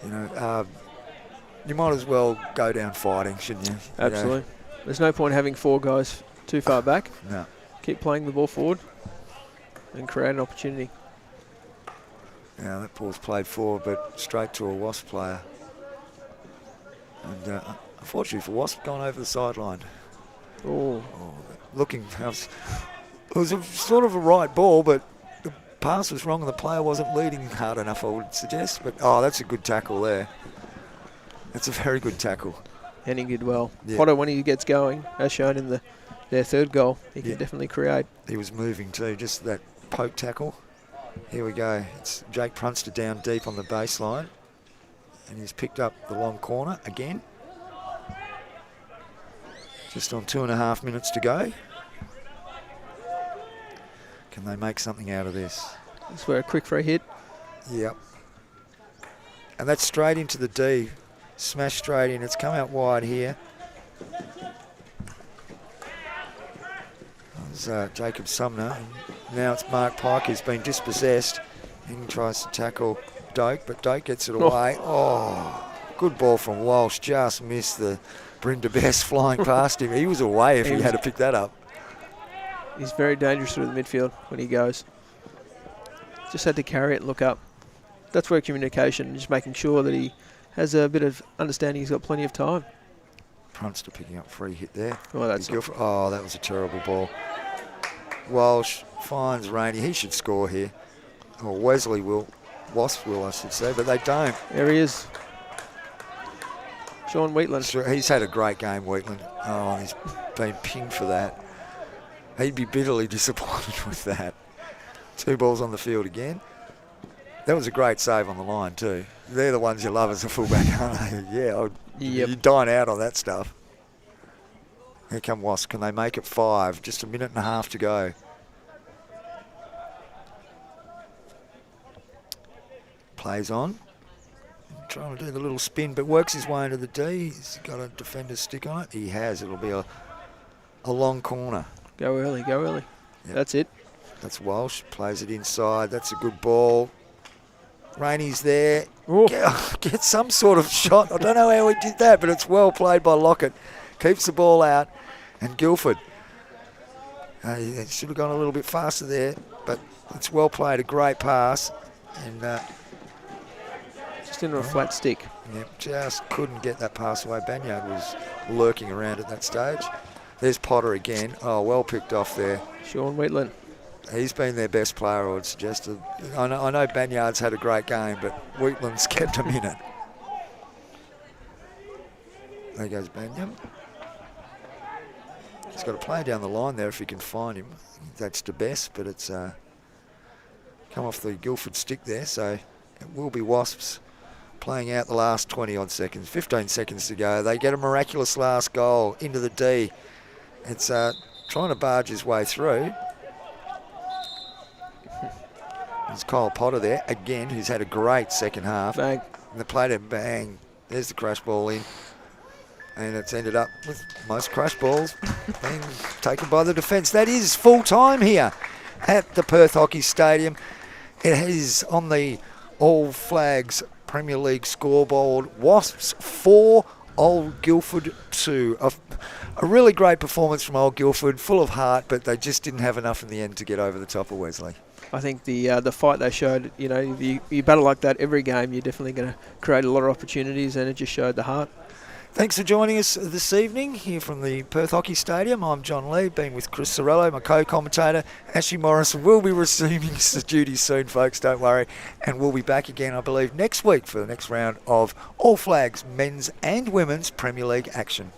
Speaker 1: You know, you might as well go down fighting, shouldn't you?
Speaker 2: Absolutely. There's no point having 4 guys too far back.
Speaker 1: No.
Speaker 2: Keep playing the ball forward and create an opportunity.
Speaker 1: Yeah, that ball's played forward, but straight to a Wasp player. And unfortunately for Wasp, gone over the sideline.
Speaker 2: Oh.
Speaker 1: Looking, it was a sort of a right ball, but the pass was wrong and the player wasn't leading hard enough, I would suggest. But, that's a good tackle there. That's a very good tackle.
Speaker 2: Henning did well.
Speaker 1: Yeah.
Speaker 2: Potter, when he gets going, as shown in their 3rd goal, he can definitely create.
Speaker 1: He was moving too, just that poke tackle. Here we go. It's Jake Prunster down deep on the baseline. And he's picked up the long corner again. Just on 2.5 minutes to go. Can they make something out of this?
Speaker 2: That's where a quick free hit.
Speaker 1: Yep. And that's straight into the D. Smashed straight in. It's come out wide here. There's Jacob Sumner. Now it's Mark Pike who's been dispossessed. He tries to tackle Doak, but Doak gets it away. Oh, good ball from Walsh. Just missed the Brenda Best flying past him. He was away if he had to pick that up.
Speaker 2: He's very dangerous through the midfield when he goes. Just had to carry it and look up. That's where communication, just making sure that he has a bit of understanding. He's got plenty of time.
Speaker 1: Prunster picking up free hit there.
Speaker 2: Oh, that
Speaker 1: was a terrible ball. Walsh finds Rainey. He should score here. Or Wesley will. Wasps will, I should say, but they don't.
Speaker 2: There he is. Sean Wheatland.
Speaker 1: Sure, he's had a great game, Wheatland. Oh, he's been pinged for that. He'd be bitterly disappointed with that. 2 balls on the field again. That was a great save on the line too. They're the ones you love as a fullback, aren't they? Yeah, you dine out on that stuff. Here come Wasps. Can they make it 5? Just a minute and a half to go. Plays on. Trying to do the little spin, but works his way into the D. He's got a defender's stick on it. He has. It'll be a long corner.
Speaker 2: Go early, go early.
Speaker 1: Yep.
Speaker 2: That's it.
Speaker 1: That's Walsh. Plays it inside. That's a good ball. Rainey's there. Get some sort of shot. I don't know how he did that, but it's well played by Lockett. Keeps the ball out. And Guildford. He should have gone a little bit faster there, but it's well played. A great pass. And
Speaker 2: just into a flat stick.
Speaker 1: Yep, just couldn't get that pass away. Banyard was lurking around at that stage. There's Potter again. Oh, well picked off there.
Speaker 2: Sean Wetland.
Speaker 1: He's been their best player, I would suggest. I know Banyard's had a great game, but Wheatland's kept him in it. There goes Banyard. He's got to play down the line there if he can find him. That's the best, but it's come off the Guildford stick there, so it will be Wasps playing out the last 20-odd seconds. 15 seconds to go. They get a miraculous last goal into the D. It's trying to barge his way through. There's Kyle Potter there again, who's had a great second half.
Speaker 2: Bang.
Speaker 1: And they played it, bang. There's the crash ball in. And it's ended up with most crash balls being taken by the defence. That is full time here at the Perth Hockey Stadium. It is on the All Flags Premier League scoreboard. Wasps 4, Old Guildford 2. A really great performance from Old Guildford, full of heart, but they just didn't have enough in the end to get over the top of Wesley.
Speaker 2: I think the fight they showed, if you battle like that every game, you're definitely going to create a lot of opportunities, and it just showed the heart.
Speaker 1: Thanks for joining us this evening here from the Perth Hockey Stadium. I'm John Lee, been with Chris Sorello, my co-commentator. Ashley Morrison will be resuming duties soon, folks, don't worry. And we'll be back again, I believe, next week for the next round of All Flags men's and women's Premier League action.